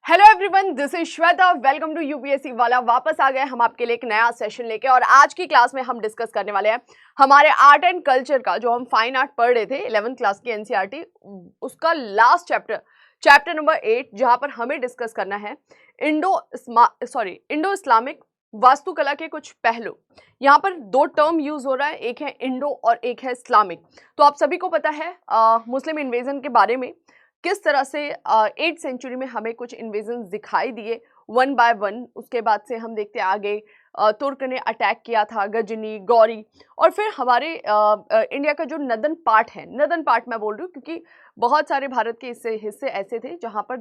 Hello everyone, this is Shweta. Welcome to UPSC वाला। वापस आ गए हम आपके लिए एक नया सेशन लेके। और आज की क्लास में हम डिस्कस करने वाले हैं हमारे आर्ट एंड कल्चर का, जो हम फाइन आर्ट पढ़ रहे थे 11th क्लास की एनसीईआरटी, उसका लास्ट चैप्टर नंबर 8, जहां पर हमें डिस्कस करना है इंडो इस्लामिक वास्तुकला के कुछ पहलू। यहाँ पर दो टर्म यूज हो रहा है, एक है इंडो और एक है इस्लामिक। तो आप सभी को पता है मुस्लिम इन्वेजन के बारे में, किस तरह से 8th सेंचुरी में हमें कुछ इन्वेजन दिखाई दिए वन बाय वन। उसके बाद से हम देखते आगे तुर्क ने अटैक किया था, गजनी, गौरी। और फिर हमारे इंडिया का जो नदन पार्ट है, नदन पार्ट मैं बोल रही हूँ क्योंकि बहुत सारे भारत के हिस्से ऐसे थे जहाँ पर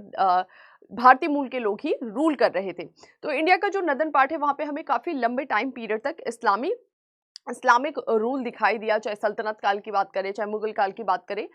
भारतीय मूल के लोग ही रूल कर रहे थे। तो इंडिया का जो नदन पार्ट है, वहाँ पे हमें काफ़ी लंबे टाइम पीरियड तक इस्लामिक रूल दिखाई दिया, चाहे सल्तनत काल की बात करें, चाहे मुगल काल की बात करें।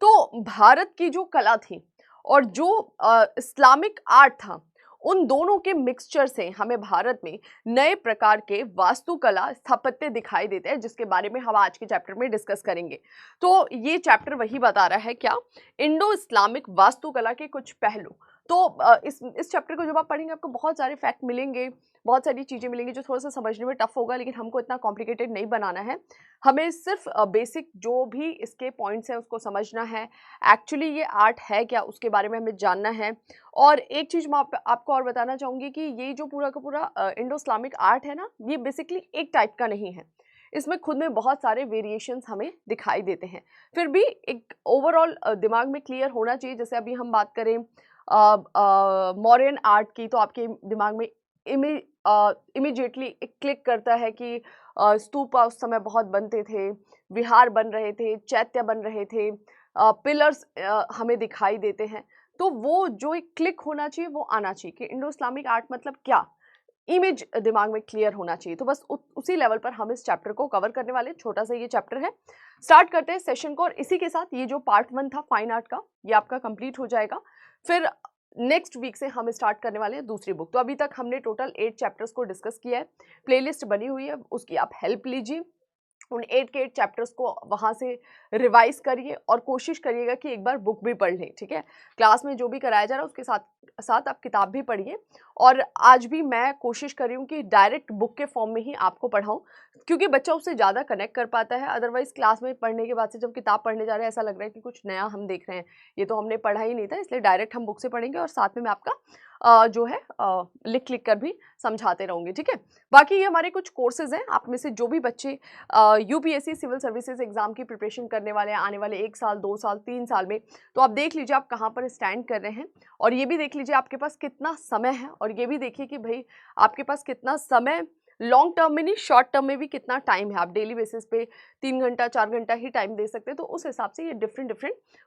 तो भारत की जो कला थी और जो इस्लामिक आर्ट था, उन दोनों के मिक्सचर से हमें भारत में नए प्रकार के वास्तुकला स्थापत्य दिखाई देते हैं, जिसके बारे में हम आज के चैप्टर में डिस्कस करेंगे। तो ये चैप्टर वही बता रहा है, क्या इंडो इस्लामिक वास्तुकला के कुछ पहलू। तो इस चैप्टर को जब आप पढ़ेंगे, आपको बहुत सारे फैक्ट मिलेंगे, बहुत सारी चीज़ें मिलेंगी जो थोड़ा सा समझने में टफ होगा, लेकिन हमको इतना कॉम्प्लिकेटेड नहीं बनाना है। हमें सिर्फ बेसिक जो भी इसके पॉइंट्स हैं उसको समझना है। एक्चुअली ये आर्ट है क्या, उसके बारे में हमें जानना है। और एक चीज़ मैं आपको और बताना चाहूँगी कि ये जो पूरा का पूरा इंडो इस्लामिक आर्ट है ना, ये बेसिकली एक टाइप का नहीं है। इसमें खुद में बहुत सारे वेरिएशंस हमें दिखाई देते हैं। फिर भी एक ओवरऑल दिमाग में क्लियर होना चाहिए। जैसे अभी हम बात करें मौर्यन आर्ट की, तो आपके दिमाग में इमीडिएटली एक क्लिक करता है कि स्तूपा उस समय बहुत बनते थे, विहार बन रहे थे, चैत्य बन रहे थे, पिलर्स हमें दिखाई देते हैं। तो वो जो एक क्लिक होना चाहिए वो आना चाहिए कि इंडो इस्लामिक आर्ट मतलब क्या, इमेज दिमाग में क्लियर होना चाहिए। तो बस उसी लेवल पर हम इस चैप्टर को कवर करने वाले। छोटा सा ये चैप्टर है। स्टार्ट करते हैं सेशन को, और इसी के साथ ये जो पार्ट 1 था फाइन आर्ट का, ये आपका कंप्लीट हो जाएगा। फिर नेक्स्ट वीक से हम स्टार्ट करने वाले हैं दूसरी बुक। तो अभी तक हमने टोटल 8 चैप्टर्स को डिस्कस किया है। प्लेलिस्ट बनी हुई है, उसकी आप हेल्प लीजिए। उन 8 के 8 चैप्टर्स को वहाँ से रिवाइज करिए और कोशिश करिएगा कि एक बार बुक भी पढ़ लें, ठीक है। क्लास में जो भी कराया जा रहा है उसके साथ साथ आप किताब भी पढ़िए। और आज भी मैं कोशिश कर रही हूँ कि डायरेक्ट बुक के फॉर्म में ही आपको पढ़ाऊँ, क्योंकि बच्चा उससे ज़्यादा कनेक्ट कर पाता है। अदरवाइज़ क्लास में पढ़ने के बाद से जब किताब पढ़ने जा रहे हैं, ऐसा लग रहा है कि कुछ नया हम देख रहे हैं, ये तो हमने पढ़ा ही नहीं था। इसलिए डायरेक्ट हम बुक से पढ़ेंगे और साथ में मैं आपका जो है लिख कर भी समझाते रहूँगी, ठीक है। बाकी ये हमारे कुछ कोर्सेज़ हैं। आप में से जो भी बच्चे यूपीएससी सिविल सर्विसेज एग्जाम की प्रिपरेशन करने वाले हैं आने वाले 1 साल, 2 साल, 3 साल में, तो आप देख लीजिए आप कहाँ पर स्टैंड कर रहे हैं। और ये भी देख लीजिए आपके पास कितना समय है, और ये भी देखिए कि भाई आपके पास कितना समय, लॉन्ग टर्म में नहीं, शॉर्ट टर्म में भी कितना टाइम है। आप डेली बेसिस पे 3 घंटा 4 घंटा ही टाइम दे सकते हैं। तो उस हिसाब से ये डिफरेंट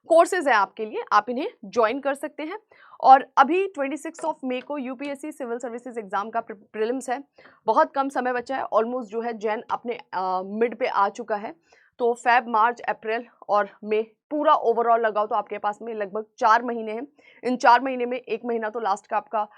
कोर्सेज हैं आपके लिए, आप इन्हें ज्वाइन कर सकते हैं। और अभी 26 मई को यूपीएससी सिविल सर्विसेज एग्जाम का प्रीलिम्स है। बहुत कम समय बचा है, ऑलमोस्ट जो है जैन अपने मिड पे आ चुका है। तो फेब, मार्च, अप्रैल और मई पूरा ओवरऑल लगाओ तो आपके पास में लगभग 4 महीने हैं। इन 4 महीने में 1 महीना तो लास्ट का आपका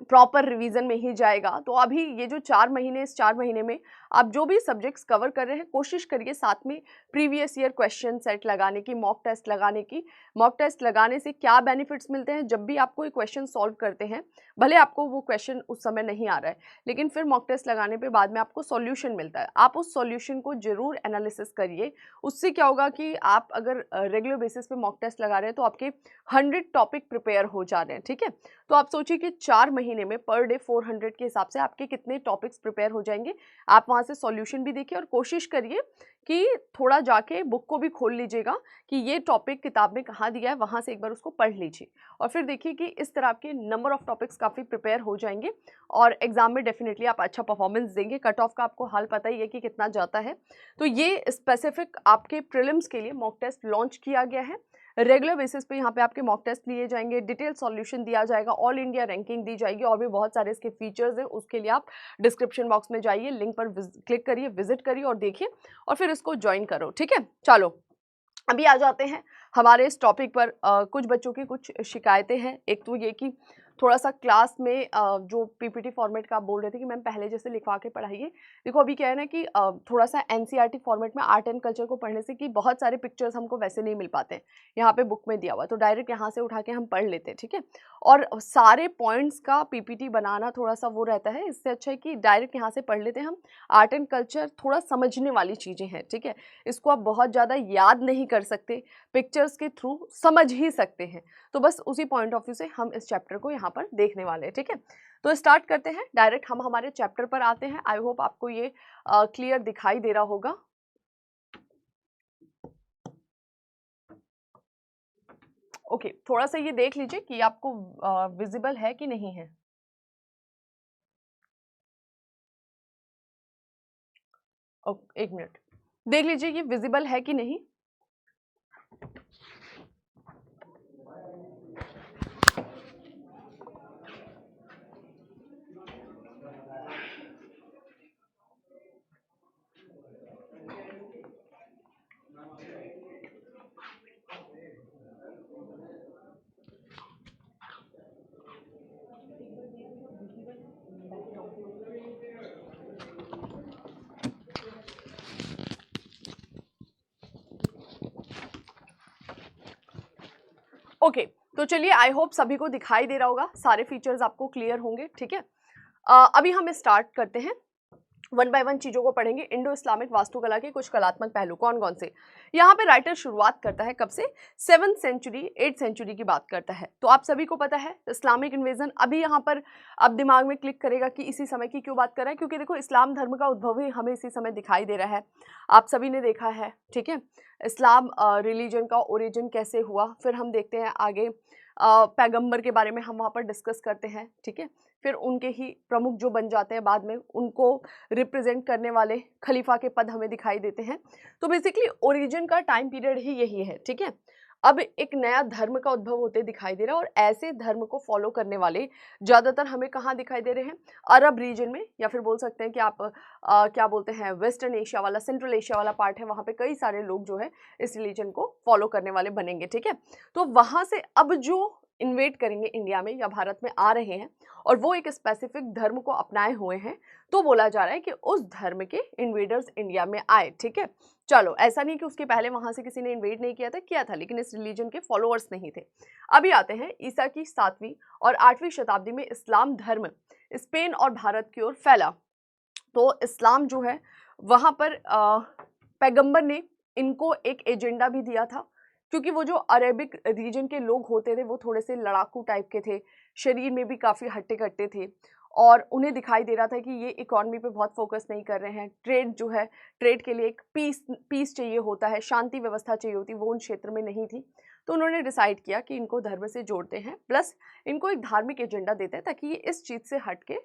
प्रॉपर रिवीजन में ही जाएगा। तो अभी ये जो 4 महीने, इस 4 महीने में आप जो भी सब्जेक्ट्स कवर कर रहे हैं, कोशिश करिए साथ में प्रीवियस ईयर क्वेश्चन सेट लगाने की, मॉक टेस्ट लगाने की। मॉक टेस्ट लगाने से क्या बेनिफिट्स मिलते हैं, जब भी आप कोई क्वेश्चन सॉल्व करते हैं, भले आपको वो क्वेश्चन उस समय नहीं आ रहा है, लेकिन फिर मॉक टेस्ट लगाने पे बाद में आपको सॉल्यूशन मिलता है। आप उस सॉल्यूशन को जरूर एनालिसिस करिए। उससे क्या होगा कि आप अगर रेगुलर बेसिस पे मॉक टेस्ट लगा रहे हैं तो आपके 100 टॉपिक प्रिपेयर हो जा रहे हैं, ठीक है। तो आप सोचिए कि 4 महीने में पर डे 400 के हिसाब से आपके कितने टॉपिक्स प्रिपेयर हो जाएंगे। आप वहाँ से सॉल्यूशन भी देखिए और कोशिश करिए कि थोड़ा जाके बुक को भी खोल लीजिएगा कि ये टॉपिक किताब में कहाँ दिया है, वहाँ से एक बार उसको पढ़ लीजिए। और फिर देखिए कि इस तरह आपके नंबर ऑफ टॉपिक्स काफ़ी प्रिपेयर हो जाएंगे और एग्जाम में डेफिनेटली आप अच्छा परफॉर्मेंस देंगे। कट ऑफ का आपको हाल पता ही है कि कितना जाता है। तो ये स्पेसिफिक आपके प्रीलिम्स के लिए मॉक टेस्ट लॉन्च किया गया है। रेगुलर बेसिस पे यहाँ पे आपके मॉक टेस्ट लिए जाएंगे, डिटेल सॉल्यूशन दिया जाएगा, ऑल इंडिया रैंकिंग दी जाएगी, और भी बहुत सारे इसके फीचर्स हैं। उसके लिए आप डिस्क्रिप्शन बॉक्स में जाइए, लिंक पर क्लिक करिए, विजिट करिए और देखिए और फिर इसको ज्वाइन करो, ठीक है। चलो अभी आ जाते हैं हमारे इस टॉपिक पर। कुछ बच्चों की कुछ शिकायतें हैं। एक तो ये कि थोड़ा सा क्लास में जो पीपीटी फॉर्मेट का आप बोल रहे थे कि मैम पहले जैसे लिखवा के पढ़ाइए, देखो अभी क्या है ना कि थोड़ा सा एनसीईआरटी फॉर्मेट में आर्ट एंड कल्चर को पढ़ने से कि बहुत सारे पिक्चर्स हमको वैसे नहीं मिल पाते हैं, यहाँ पे बुक में दिया हुआ, तो डायरेक्ट यहाँ से उठा के हम पढ़ लेते हैं, ठीक है। और सारे पॉइंट्स का पीपीटी बनाना थोड़ा सा वो रहता है, इससे अच्छा है कि डायरेक्ट यहाँ से पढ़ लेते हैं हम। आर्ट एंड कल्चर थोड़ा समझने वाली चीज़ें हैं, ठीक है, इसको आप बहुत ज़्यादा याद नहीं कर सकते, पिक्चर्स के थ्रू समझ ही सकते हैं। तो बस उसी पॉइंट ऑफ व्यू से हम इस चैप्टर को यहाँ पर देखने वाले हैं, ठीक है। तो स्टार्ट करते हैं, डायरेक्ट हम हमारे चैप्टर पर आते हैं। आई होप आपको ये क्लियर दिखाई दे रहा होगा। ओके, थोड़ा सा ये देख लीजिए कि आपको विजिबल है कि नहीं है। एक मिनट, देख लीजिए ये विजिबल है कि नहीं। ओके, तो चलिए आई होप सभी को दिखाई दे रहा होगा, सारे फीचर्स आपको क्लियर होंगे, ठीक है। अभी हम स्टार्ट करते हैं, वन बाय वन चीज़ों को पढ़ेंगे। इंडो इस्लामिक वास्तुकला के कुछ कलात्मक पहलू कौन कौन से। यहाँ पे राइटर शुरुआत करता है कब से, 7th सेंचुरी 8th सेंचुरी की बात करता है। तो आप सभी को पता है इस्लामिक इन्वेजन, अभी यहाँ पर अब दिमाग में क्लिक करेगा कि इसी समय की क्यों बात कर रहा है, क्योंकि देखो इस्लाम धर्म का उद्भव ही हमें इसी समय दिखाई दे रहा है, आप सभी ने देखा है, ठीक है। इस्लाम रिलीजन का ओरिजिन कैसे हुआ, फिर हम देखते हैं आगे पैगंबर के बारे में हम वहाँ पर डिस्कस करते हैं, ठीक है। फिर उनके ही प्रमुख जो बन जाते हैं बाद में, उनको रिप्रेजेंट करने वाले खलीफा के पद हमें दिखाई देते हैं। तो बेसिकली ओरिजिन का टाइम पीरियड ही यही है, ठीक है। अब एक नया धर्म का उद्भव होते दिखाई दे रहा है, और ऐसे धर्म को फॉलो करने वाले ज़्यादातर हमें कहाँ दिखाई दे रहे हैं, अरब रीजन में, या फिर बोल सकते हैं कि आप क्या बोलते हैं, वेस्टर्न एशिया वाला, सेंट्रल एशिया वाला पार्ट है, वहाँ पे कई सारे लोग जो है इस रिलीजन को फॉलो करने वाले बनेंगे, ठीक है। तो वहाँ से अब जो इन्वेट करेंगे इंडिया में या भारत में आ रहे हैं, और वो एक स्पेसिफिक धर्म को अपनाए हुए हैं, तो बोला जा रहा है कि उस धर्म के इन्वेडर्स इंडिया में आए, ठीक है। चलो, ऐसा नहीं कि उसके पहले वहां से किसी ने इन्वेड नहीं किया था, लेकिन इस रिलीजन के फॉलोअर्स नहीं थे। अभी आते हैं ईसा की 7वीं और 8वीं शताब्दी में इस्लाम धर्म स्पेन और भारत की ओर फैला। तो इस्लाम जो है वहां पर पैगंबर ने इनको एक एजेंडा भी दिया था, क्योंकि वो जो अरेबिक रीजन के लोग होते थे वो थोड़े से लड़ाकू टाइप के थे, शरीर में भी काफ़ी हट्टे कट्टे थे, और उन्हें दिखाई दे रहा था कि ये इकॉनमी पे बहुत फोकस नहीं कर रहे हैं। ट्रेड जो है, ट्रेड के लिए एक पीस चाहिए होता है, शांति व्यवस्था चाहिए होती, वो उन क्षेत्र में नहीं थी। तो उन्होंने डिसाइड किया कि इनको धर्म से जोड़ते हैं, प्लस इनको एक धार्मिक एजेंडा देते हैं, ताकि ये इस चीज़ से हट के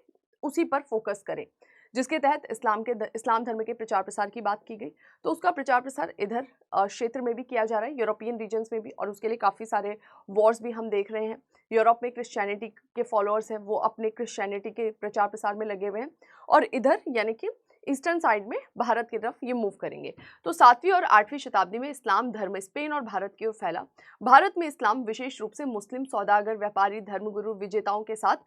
उसी पर फोकस करें, जिसके तहत इस्लाम धर्म के प्रचार प्रसार की बात की गई। तो उसका प्रचार प्रसार इधर क्षेत्र में भी किया जा रहा है, यूरोपियन रीजन्स में भी, और उसके लिए काफ़ी सारे वॉर्स भी हम देख रहे हैं। यूरोप में क्रिश्चियनिटी के फॉलोअर्स हैं, वो अपने क्रिश्चियनिटी के प्रचार प्रसार में लगे हुए हैं, और इधर यानी कि ईस्टर्न साइड में भारत की तरफ ये मूव करेंगे। तो 7वीं और 8वीं शताब्दी में इस्लाम धर्म स्पेन और भारत की ओर फैला। भारत में इस्लाम विशेष रूप से मुस्लिम सौदागर, व्यापारी, धर्मगुरु, विजेताओं के साथ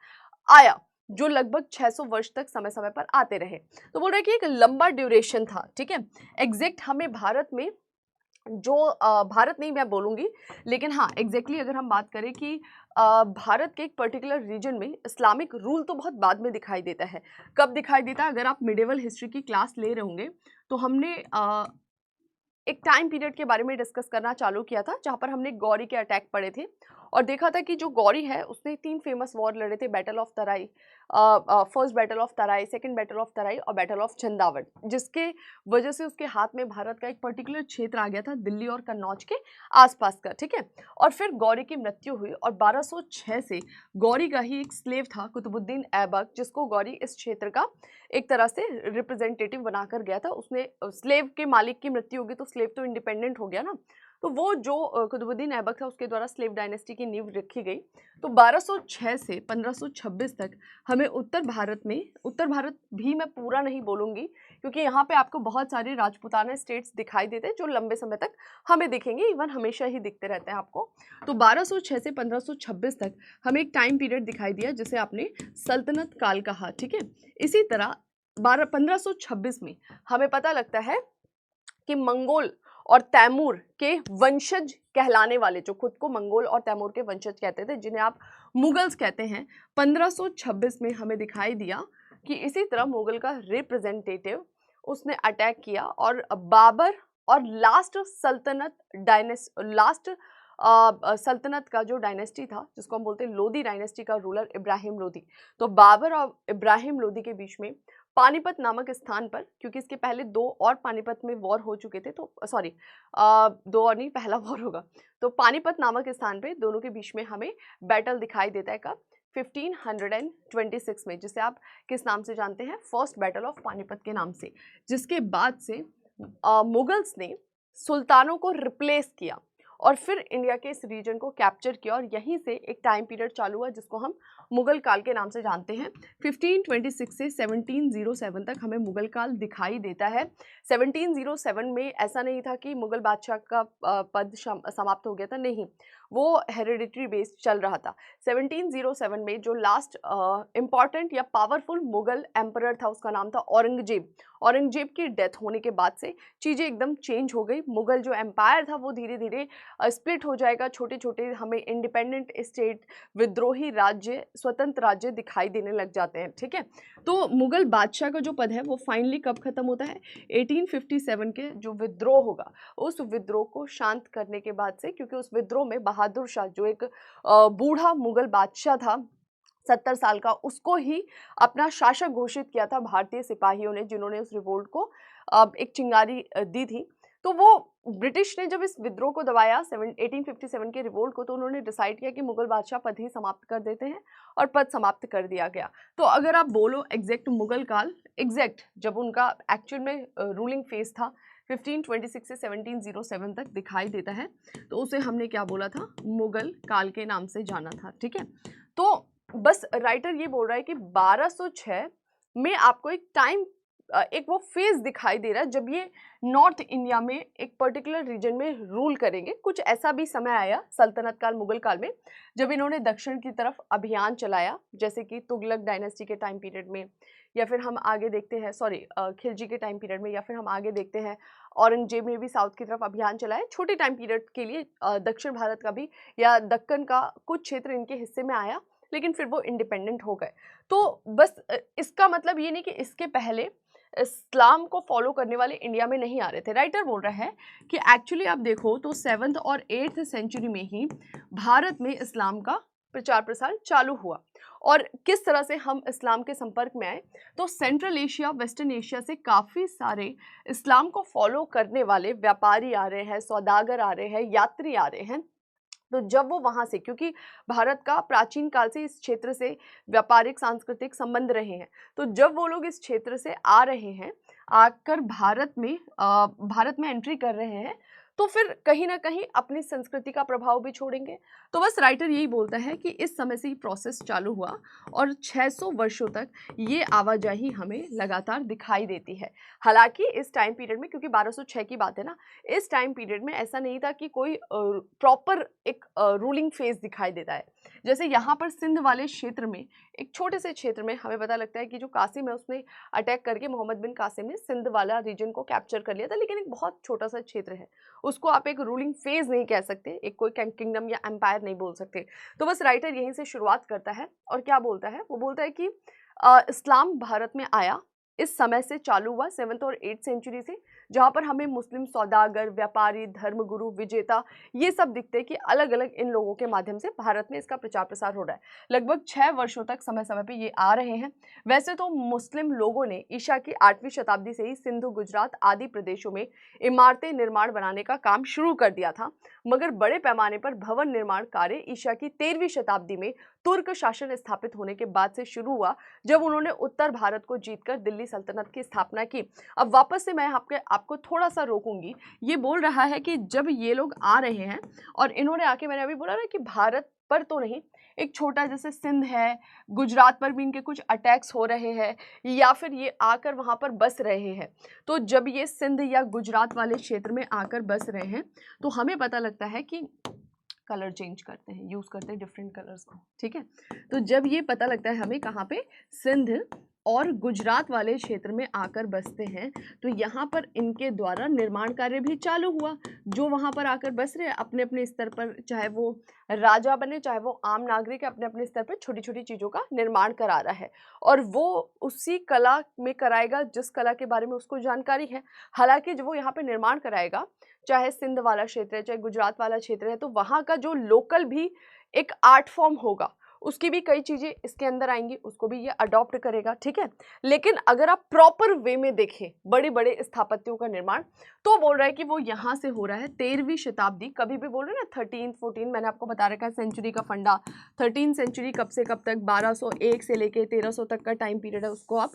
आया, जो लगभग 600 वर्ष तक समय समय पर आते रहे। तो बोल रहे हैं कि एक लंबा ड्यूरेशन था, ठीक है। एग्जैक्ट हमें भारत में जो भारत नहीं मैं बोलूँगी, लेकिन हाँ एग्जैक्टली अगर हम बात करें कि भारत के एक पर्टिकुलर रीजन में इस्लामिक रूल तो बहुत बाद में दिखाई देता है। कब दिखाई देता है, अगर आप मिडिवल हिस्ट्री की क्लास ले रहे होंगे तो हमने एक टाइम पीरियड के बारे में डिस्कस करना चालू किया था, जहाँ पर हमने गौरी के अटैक पढ़े थे, और देखा था कि जो गौरी है उसने 3 फेमस वॉर लड़े थे, battle of Tarai, first battle of Tarai, second battle of Tarai और बैटल ऑफ चंदावड़, जिसके वजह से उसके हाथ में भारत का एक पर्टिकुलर क्षेत्र आ गया था, दिल्ली और कन्नौज के आसपास का, ठीक है। और फिर गौरी की मृत्यु हुई, और 1206 से गौरी का ही एक स्लेव था कुतुबुद्दीन ऐबक, जिसको गौरी इस क्षेत्र का एक तरह से रिप्रेजेंटेटिव बनाकर गया था। उसने स्लेव के मालिक की मृत्यु होगी तो स्लेव तो इंडिपेंडेंट हो गया ना, तो वो जो कुतुबुद्दीन ऐबक था उसके द्वारा स्लेव डायनेस्टी की नींव रखी गई। तो 1206 से 1526 तक हमें उत्तर भारत भी मैं पूरा नहीं बोलूँगी क्योंकि यहाँ पे आपको बहुत सारे राजपूताना स्टेट्स दिखाई देते हैं जो लंबे समय तक हमें दिखेंगे, इवन हमेशा ही दिखते रहते हैं आपको। तो 1206 से 1526 तक हमें एक टाइम पीरियड दिखाई दिया जिसे आपने सल्तनत काल कहा, ठीक है। इसी तरह 1526 में हमें पता लगता है कि मंगोल और तैमूर के वंशज कहलाने वाले, जो खुद को मंगोल और तैमूर के वंशज कहते थे, जिन्हें आप मुगल्स कहते हैं, 1526 में हमें दिखाई दिया कि इसी तरह मुगल का रिप्रेजेंटेटिव उसने अटैक किया और बाबर और सल्तनत का जो डायनेस्टी था जिसको हम बोलते हैं लोदी डायनेस्टी का रूलर इब्राहिम लोदी, तो बाबर और इब्राहिम लोदी के बीच में पानीपत नामक स्थान पर, क्योंकि इसके पहले 2 और पानीपत में वॉर हो चुके थे, तो सॉरी 2 और नहीं, पहला वॉर होगा, तो पानीपत नामक स्थान पे दोनों के बीच में हमें बैटल दिखाई देता है कब, 1526 में, जिसे आप किस नाम से जानते हैं, फर्स्ट बैटल ऑफ पानीपत के नाम से। जिसके बाद से मुगल्स ने सुल्तानों को रिप्लेस किया और फिर इंडिया के इस रीजन को कैप्चर किया और यहीं से एक टाइम पीरियड चालू हुआ जिसको हम मुगल काल के नाम से जानते हैं। 1526 से 1707 तक हमें मुगल काल दिखाई देता है। 1707 में ऐसा नहीं था कि मुगल बादशाह का पद समाप्त हो गया था, नहीं, वो हेरिडिटरी बेस्ड चल रहा था। 1707 में जो लास्ट इम्पॉर्टेंट या पावरफुल मुगल एम्परर था उसका नाम था औरंगजेब। औरंगजेब की डेथ होने के बाद से चीज़ें एकदम चेंज हो गई। मुगल जो एम्पायर था वो धीरे धीरे स्प्लिट हो जाएगा, छोटे छोटे हमें इंडिपेंडेंट स्टेट, विद्रोही राज्य, स्वतंत्र राज्य दिखाई देने लग जाते हैं, ठीक है। तो मुगल बादशाह का जो पद है वो फाइनली कब खत्म होता है, 1857 के जो विद्रोह होगा, उस विद्रोह को शांत करने के बाद से, क्योंकि उस विद्रोह में बहादुर शाह जो एक बूढ़ा मुगल बादशाह था 70 साल का, उसको ही अपना शासक घोषित किया था भारतीय सिपाहियों ने, जिन्होंने उस रिवोल्ट को एक चिंगारी दी थी। तो वो ब्रिटिश ने जब इस विद्रोह को दबाया 1857 के रिवोल्ट को, तो उन्होंने डिसाइड किया कि मुगल बादशाह पद ही समाप्त कर देते हैं और पद समाप्त कर दिया गया। तो अगर आप बोलो एग्जैक्ट मुगल काल, एग्जैक्ट जब उनका एक्चुअल में रूलिंग फेज था 1526 से 1707 तक दिखाई देता है, तो उसे हमने क्या बोला था, मुगल काल के नाम से जाना था, ठीक है। तो बस राइटर ये बोल रहा है कि 1206 में आपको एक टाइम, एक वो फेज दिखाई दे रहा है जब ये नॉर्थ इंडिया में एक पर्टिकुलर रीजन में रूल करेंगे। कुछ ऐसा भी समय आया सल्तनत काल, मुगल काल में, जब इन्होंने दक्षिण की तरफ अभियान चलाया, जैसे कि तुगलक डायनेस्टी के टाइम पीरियड में, या फिर हम आगे देखते हैं खिलजी के टाइम पीरियड में, या फिर हम आगे देखते हैं औरंगजेब ने भी साउथ की तरफ अभियान चलाया। छोटे टाइम पीरियड के लिए दक्षिण भारत का भी या दक्कन का कुछ क्षेत्र इनके हिस्से में आया, लेकिन फिर वो इंडिपेंडेंट हो गए। तो बस इसका मतलब ये नहीं कि इसके पहले इस्लाम को फॉलो करने वाले इंडिया में नहीं आ रहे थे। राइटर बोल रहा है कि एक्चुअली आप देखो तो 7th और 8th सेंचुरी में ही भारत में इस्लाम का प्रचार प्रसार चालू हुआ। और किस तरह से हम इस्लाम के संपर्क में आए, तो सेंट्रल एशिया, वेस्टर्न एशिया से काफ़ी सारे इस्लाम को फॉलो करने वाले व्यापारी आ रहे हैं, सौदागर आ रहे हैं, यात्री आ रहे हैं। तो जब वो वहाँ से, क्योंकि भारत का प्राचीन काल से इस क्षेत्र से व्यापारिक सांस्कृतिक संबंध रहे हैं, तो जब वो लोग इस क्षेत्र से आ रहे हैं, आकर भारत में एंट्री कर रहे हैं, तो फिर कहीं ना कहीं अपनी संस्कृति का प्रभाव भी छोड़ेंगे। तो बस राइटर यही बोलता है कि इस समय से ही प्रोसेस चालू हुआ और 600 वर्षों तक ये आवाजाही हमें लगातार दिखाई देती है। हालांकि इस टाइम पीरियड में, क्योंकि 1206 की बात है ना, इस टाइम पीरियड में ऐसा नहीं था कि कोई प्रॉपर एक रूलिंग फेज दिखाई देता है। जैसे यहाँ पर सिंध वाले क्षेत्र में, एक छोटे से क्षेत्र में हमें पता लगता है कि जो कासिम है उसने अटैक करके, मोहम्मद बिन कासिम ने सिंध वाला रीजन को कैप्चर कर लिया था, लेकिन एक बहुत छोटा सा क्षेत्र है, उसको आप एक रूलिंग फेज नहीं कह सकते, एक कोई किंगडम या एम्पायर नहीं बोल सकते। तो बस राइटर यहीं से शुरुआत करता है और क्या बोलता है, वो बोलता है कि इस्लाम भारत में आया, इस समय से चालू हुआ 7th और 8th सेंचुरी से, जहाँ पर हमें मुस्लिम सौदागर, व्यापारी, धर्मगुरु, विजेता, ये सब दिखते हैं कि अलग अलग इन लोगों के माध्यम से भारत में इसका प्रचार प्रसार हो रहा है। लगभग 6 वर्षों तक समय समय पे ये आ रहे हैं। वैसे तो मुस्लिम लोगों ने ईशा की 8वीं शताब्दी से ही सिंधु, गुजरात आदि प्रदेशों में इमारतें निर्माण बनाने का काम शुरू कर दिया था, मगर बड़े पैमाने पर भवन निर्माण कार्य ईशा की 13वीं शताब्दी में तुर्क शासन स्थापित होने के बाद से शुरू हुआ, जब उन्होंने उत्तर भारत को जीतकर दिल्ली सल्तनत की स्थापना की। अब वापस से मैं आपको थोड़ा सा रोकूंगी। ये बोल रहा है कि जब ये लोग आ रहे हैं और इन्होंने आके, मैंने अभी बोला ना कि भारत पर तो नहीं, एक छोटा जैसे सिंध है, गुजरात पर भी इनके कुछ अटैक्स हो रहे हैं या फिर ये आकर वहाँ पर बस रहे हैं। तो जब ये सिंध या गुजरात वाले क्षेत्र में आकर बस रहे हैं तो हमें पता लगता है कि कलर चेंज करते हैं, यूज़ करते हैं डिफरेंट कलर्स को, ठीक है। तो जब ये पता लगता है हमें कहाँ पे, सिंध और गुजरात वाले क्षेत्र में आकर बसते हैं, तो यहाँ पर इनके द्वारा निर्माण कार्य भी चालू हुआ। जो वहाँ पर आकर बस रहे अपने अपने स्तर पर, चाहे वो राजा बने चाहे वो आम नागरिक, अपने अपने स्तर पर छोटी छोटी चीज़ों का निर्माण करा रहा है और वो उसी कला में कराएगा जिस कला के बारे में उसको जानकारी है। हालांकि जब वो यहाँ पे निर्माण कराएगा, चाहे सिंध वाला क्षेत्र है चाहे गुजरात वाला क्षेत्र है, तो वहाँ का जो लोकल भी एक आर्ट फॉर्म होगा, उसकी भी कई चीज़ें इसके अंदर आएंगी, उसको भी ये अडॉप्ट करेगा, ठीक है। लेकिन अगर आप प्रॉपर वे में देखें बड़े बड़े स्थापत्यों का निर्माण, तो बोल रहा है कि वो यहाँ से हो रहा है 13वीं शताब्दी। कभी भी बोल रहे हैं ना 13 14, मैंने आपको बता रखा है सेंचुरी का फंडा। 13 सेंचुरी कब से कब तक, 1201 से लेके 1300 तक का टाइम पीरियड है, उसको आप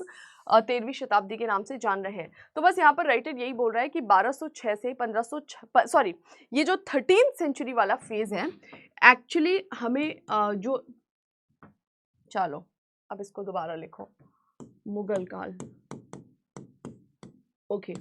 13वीं शताब्दी के नाम से जान रहे हैं। तो बस यहाँ पर राइटर यही बोल रहा है कि 1206 से 1506, सॉरी, ये जो 13th सेंचुरी वाला फेज है एक्चुअली हमें जो, चलो अब इसको दोबारा लिखो, मुगल काल, ओके।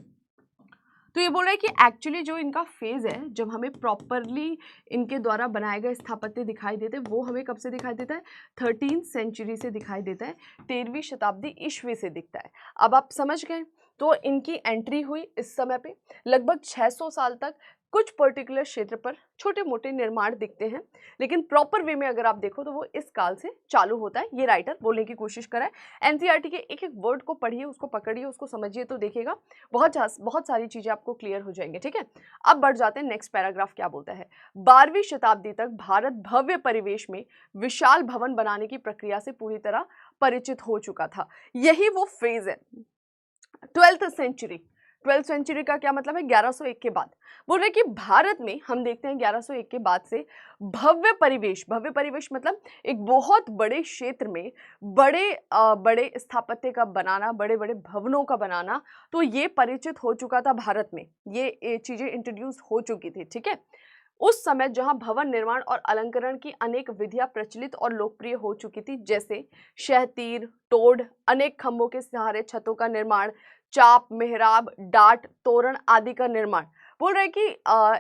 तो ये बोल रहा है कि एक्चुअली जो इनका फेज है, जब हमें प्रॉपरली इनके द्वारा बनाए गए स्थापत्य दिखाई देते हैं, वो हमें कब से दिखाई देता है, 13th सेंचुरी से दिखाई देता है, 13वीं शताब्दी ईस्वी से दिखता है। अब आप समझ गए। तो इनकी एंट्री हुई इस समय पे, लगभग 600 साल तक कुछ पर्टिकुलर क्षेत्र पर छोटे मोटे निर्माण दिखते हैं, लेकिन प्रॉपर वे में अगर आप देखो तो वो इस काल से चालू होता है। ये राइटर बोलने की कोशिश करा है। एनसीईआरटी के एक एक वर्ड को पढ़िए, उसको पकड़िए, उसको समझिए, तो देखिएगा बहुत सारी चीजें आपको क्लियर हो जाएंगे, ठीक है। अब बढ़ जाते हैं, नेक्स्ट पैराग्राफ क्या बोलता है। 12वीं शताब्दी तक भारत भव्य परिवेश में विशाल भवन बनाने की प्रक्रिया से पूरी तरह परिचित हो चुका था। यही वो फेज है। 12th सेंचुरी का क्या मतलब है, 1101 के बाद। बोल रहे कि भारत में हम देखते हैं 1101 के बाद से भव्य परिवेश मतलब एक बहुत बड़े क्षेत्र में बड़े स्थापत्य का बनाना, बड़े बड़े भवनों का बनाना, तो ये परिचित हो चुका था भारत में, ये चीजें इंट्रोड्यूस हो चुकी थी, ठीक है। उस समय जहां भवन निर्माण और अलंकरण की अनेक विधियां प्रचलित और लोकप्रिय हो चुकी थी, जैसे शहतीर, टोड़, अनेक खंभों के सहारे छतों का निर्माण, चाप, मेहराब, डाट, तोरण आदि का निर्माण। बोल रहे कि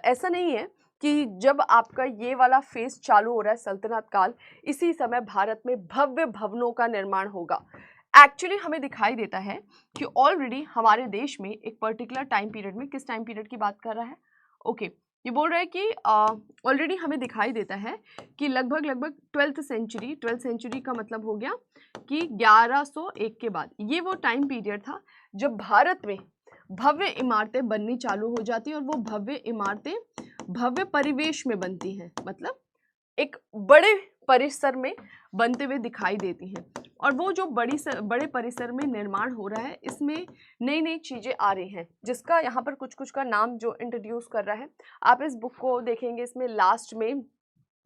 ऐसा नहीं है कि जब आपका ये वाला फेज चालू हो रहा है सल्तनत काल, इसी समय भारत में भव्य भवनों का निर्माण होगा। एक्चुअली हमें दिखाई देता है कि ऑलरेडी हमारे देश में एक पर्टिकुलर टाइम पीरियड में, किस टाइम पीरियड की बात कर रहा है, ओके, ये बोल रहा है कि ऑलरेडी हमें दिखाई देता है कि लगभग 12th सेंचुरी का मतलब हो गया कि 1101 के बाद, ये वो टाइम पीरियड था जब भारत में भव्य इमारतें बननी चालू हो जाती हैं, और वो भव्य इमारतें भव्य परिवेश में बनती हैं, मतलब एक बड़े परिसर में बनते हुए दिखाई देती हैं। और वो जो बड़े परिसर में निर्माण हो रहा है, इसमें नई नई चीज़ें आ रही हैं, जिसका यहाँ पर कुछ कुछ का नाम जो इंट्रोड्यूस कर रहा है। आप इस बुक को देखेंगे, इसमें लास्ट में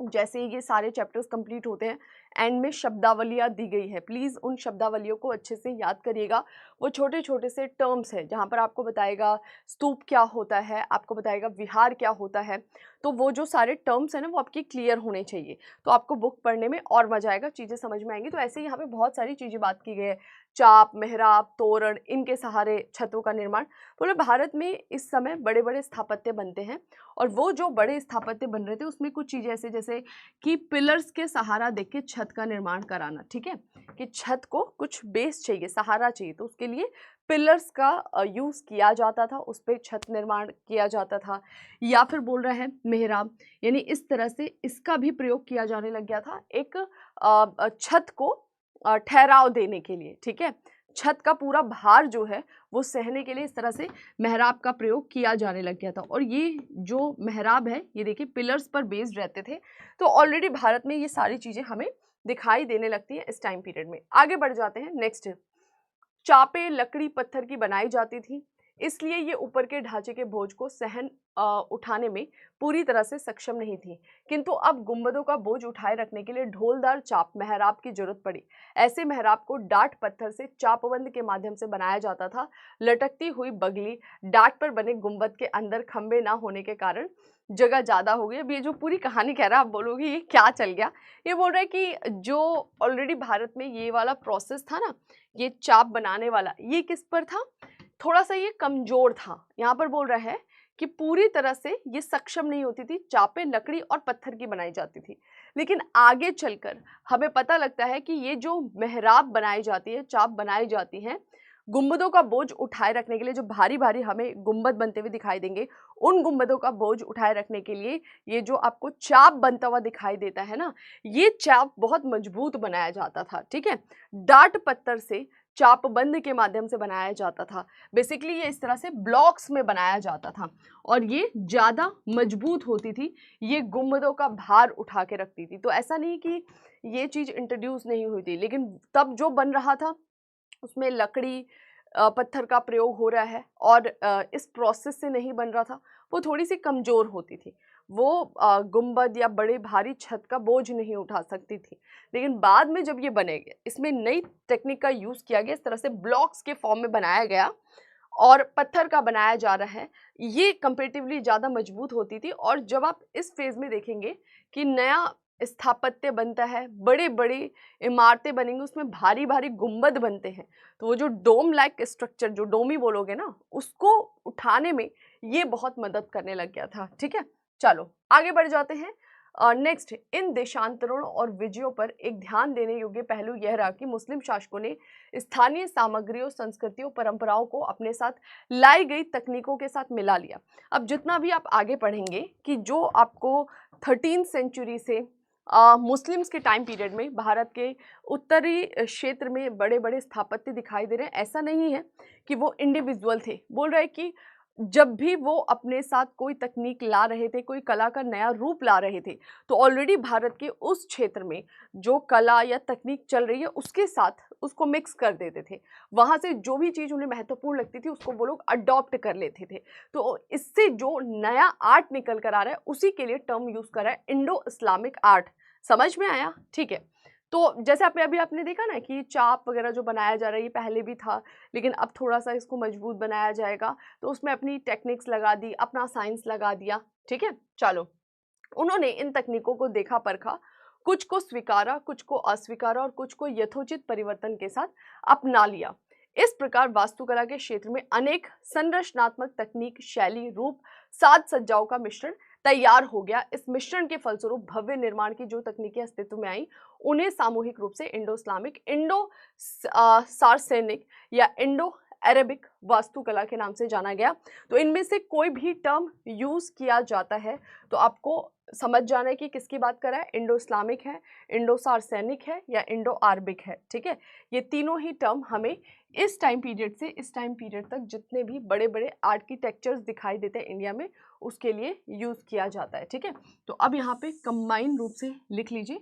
जैसे ये सारे चैप्टर्स कंप्लीट होते हैं, एंड में शब्दावलियाँ दी गई है। प्लीज़ उन शब्दावलियों को अच्छे से याद करिएगा। वो छोटे छोटे से टर्म्स हैं जहाँ पर आपको बताएगा स्तूप क्या होता है, आपको बताएगा विहार क्या होता है। तो वो जो सारे टर्म्स हैं ना, वो आपकी क्लियर होने चाहिए, तो आपको बुक पढ़ने में और मजा आएगा, चीज़ें समझ में आएंगी। तो ऐसे यहाँ पे बहुत सारी चीज़ें बात की गई है, चाप, मेहराब, तोरण, इनके सहारे छतों का निर्माण। बोले भारत में इस समय बड़े बड़े स्थापत्य बनते हैं, और वो जो बड़े स्थापत्य बन रहे थे उसमें कुछ चीज़ें ऐसे जैसे कि पिलर्स के सहारा देख के छत का निर्माण कराना, ठीक है, कि छत को कुछ बेस चाहिए, सहारा चाहिए, तो उसके लिए पिलर्स का यूज़ किया जाता था, उस पर छत निर्माण किया जाता था। या फिर बोल रहा है मेहराब, यानी इस तरह से इसका भी प्रयोग किया जाने लग गया था एक छत को ठहराव देने के लिए, ठीक है, छत का पूरा भार जो है वो सहने के लिए इस तरह से मेहराब का प्रयोग किया जाने लग गया था। और ये जो मेहराब है, ये देखिए पिलर्स पर बेस्ड रहते थे। तो ऑलरेडी भारत में ये सारी चीज़ें हमें दिखाई देने लगती हैं इस टाइम पीरियड में। आगे बढ़ जाते हैं, नेक्स्ट, चापे लकड़ी पत्थर की बनाई जाती थी। इसलिए ये ऊपर के ढांचे के बोझ को उठाने में पूरी तरह से सक्षम नहीं थी। किंतु अब गुंबदों का बोझ उठाए रखने के लिए ढोलदार चाप मेहराब की जरूरत पड़ी। ऐसे मेहराब को डाट पत्थर से चापबंद के माध्यम से बनाया जाता था। लटकती हुई बगली डाट पर बने गुंबद के अंदर खंभे ना होने के कारण जगह ज्यादा हो गई। अब ये जो पूरी कहानी कह रहा है, आप बोलोगे ये क्या चल गया। ये बोल रहा है कि जो ऑलरेडी भारत में ये वाला प्रोसेस था ना, ये चाप बनाने वाला, ये किस पर था, थोड़ा सा ये कमजोर था। यहाँ पर बोल रहा है कि पूरी तरह से ये सक्षम नहीं होती थी। चापें लकड़ी और पत्थर की बनाई जाती थी। लेकिन आगे चलकर हमें पता लगता है कि ये जो मेहराब बनाई जाती है, चाप बनाई जाती हैं, गुंबदों का बोझ उठाए रखने के लिए, जो भारी भारी हमें गुंबद बनते हुए दिखाई देंगे, उन गुंबदों का बोझ उठाए रखने के लिए ये जो आपको चाप बनता हुआ दिखाई देता है ना, ये चाप बहुत मजबूत बनाया जाता था। ठीक है, डाट पत्थर से चाप बंद के माध्यम से बनाया जाता था। बेसिकली ये इस तरह से ब्लॉक्स में बनाया जाता था और ये ज़्यादा मजबूत होती थी, ये गुंबदों का भार उठा के रखती थी। तो ऐसा नहीं कि ये चीज़ इंट्रोड्यूस नहीं हुई थी, लेकिन तब जो बन रहा था उसमें लकड़ी पत्थर का प्रयोग हो रहा है और इस प्रोसेस से नहीं बन रहा था, वो थोड़ी सी कमज़ोर होती थी, वो गुंबद या बड़े भारी छत का बोझ नहीं उठा सकती थी। लेकिन बाद में जब ये बनेगे, इसमें नई टेक्निक का यूज़ किया गया, इस तरह से ब्लॉक्स के फॉर्म में बनाया गया और पत्थर का बनाया जा रहा है, ये कंपेरेटिवली ज़्यादा मजबूत होती थी। और जब आप इस फेज़ में देखेंगे कि नया स्थापत्य बनता है, बड़े बड़े इमारतें बनेंगी, उसमें भारी भारी गुंबद बनते हैं, तो वो जो डोम लाइक स्ट्रक्चर, जो डोमी बोलोगे ना, उसको उठाने में ये बहुत मदद करने लग गया था। ठीक है, चलो आगे बढ़ जाते हैं। नेक्स्ट, इन देशांतरों और विजयों पर एक ध्यान देने योग्य पहलू यह रहा कि मुस्लिम शासकों ने स्थानीय सामग्रियों, संस्कृतियों, परंपराओं को अपने साथ लाई गई तकनीकों के साथ मिला लिया। अब जितना भी आप आगे पढ़ेंगे कि जो आपको 13th सेंचुरी से मुस्लिम्स के टाइम पीरियड में भारत के उत्तरी क्षेत्र में बड़े बड़े स्थापत्य दिखाई दे रहे हैं, ऐसा नहीं है कि वो इंडिविजुअल थे। बोल रहे हैं कि जब भी वो अपने साथ कोई तकनीक ला रहे थे, कोई कला का नया रूप ला रहे थे, तो ऑलरेडी भारत के उस क्षेत्र में जो कला या तकनीक चल रही है उसके साथ उसको मिक्स कर देते थे। वहाँ से जो भी चीज़ उन्हें महत्वपूर्ण लगती थी उसको वो लोग अडॉप्ट कर लेते थे। तो इससे जो नया आर्ट निकल कर आ रहा है, उसी के लिए टर्म यूज़ करा है इंडो इस्लामिक आर्ट। समझ में आया? ठीक है, तो जैसे आपने देखा ना कि चाप वगैरह जो बनाया जा रहा है, ये पहले भी था, लेकिन अब थोड़ा सा इसको मजबूत बनाया जाएगा, तो उसमें अपनी टेक्निक्स लगा दी, अपना साइंस लगा दिया। ठीक है, चलो, उन्होंने इन तकनीकों को देखा परखा, कुछ को स्वीकारा, कुछ को अस्वीकारा और कुछ को यथोचित परिवर्तन के साथ अपना लिया। इस प्रकार वास्तुकला के क्षेत्र में अनेक संरचनात्मक तकनीक, शैली, रूप, साज सज्जाओं का मिश्रण तैयार हो गया। इस मिश्रण के फलस्वरूप भव्य निर्माण की जो तकनीकें अस्तित्व में आई, उन्हें सामूहिक रूप से इंडो इस्लामिक, इंडो सार्सेनिक या इंडो अरेबिक वास्तुकला के नाम से जाना गया। तो इनमें से कोई भी टर्म यूज किया जाता है तो आपको समझ जाना है कि किसकी बात कर रहा है, इंडो इस्लामिक है, इंडो सार्सेनिक है या इंडो अरबिक है। ठीक है, ये तीनों ही टर्म हमें इस टाइम पीरियड से इस टाइम पीरियड तक जितने भी बड़े बड़े आर्किटेक्चर्स दिखाई देते हैं इंडिया में, उसके लिए यूज किया जाता है। ठीक है, तो अब यहाँ पे कंबाइन रूप से लिख लीजिए।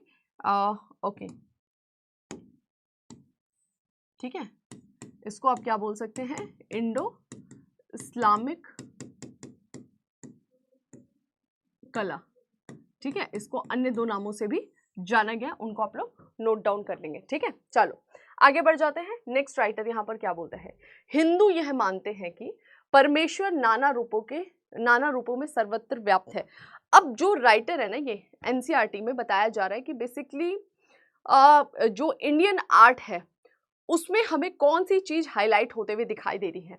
ओके, ठीक है, इसको आप क्या बोल सकते हैं, इंडो इस्लामिक कला। ठीक है, इसको अन्य दो नामों से भी जाना गया, उनको आप लोग नोट डाउन कर लेंगे। ठीक है, चलो आगे बढ़ जाते हैं। नेक्स्ट राइटर यहाँ पर क्या बोलता है, हिंदू यह मानते हैं कि परमेश्वर नाना रूपों में सर्वत्र व्याप्त है। अब जो राइटर है ना, ये एनसीईआरटी में बताया जा रहा है कि बेसिकली जो इंडियन आर्ट है उसमें हमें कौन सी चीज हाईलाइट होते हुए दिखाई दे रही है,